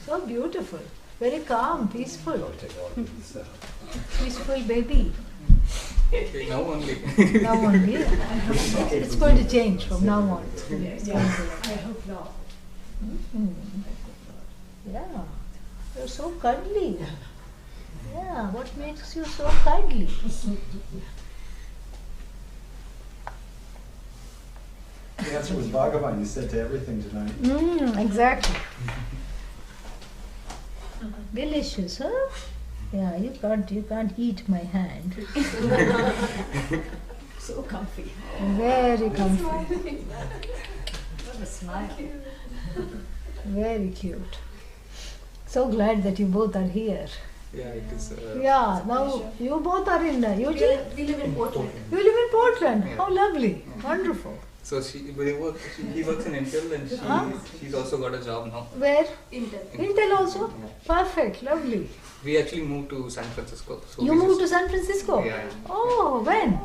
So beautiful. Very calm, peaceful. Peaceful baby. Okay, now only. Now only. It's going to change from now on. I hope not. Yeah. You're so cuddly. Yeah. What makes you so cuddly? The answer was Bhagavan. You said to everything tonight. Exactly. Delicious, huh? Yeah, you can't eat my hand. So comfy. Very comfy. What a smile. Very cute. So glad that you both are here. Yeah, it is. Yeah, now you both are in Eugene? We live in Portland. You live in Portland. Yeah. How lovely. Wonderful. So he works in Intel and she's also got a job now. Where? Intel. Intel also? Yeah. Perfect. Lovely. We actually moved to San Francisco. So You we moved to just- San Francisco? Yeah. Oh, when?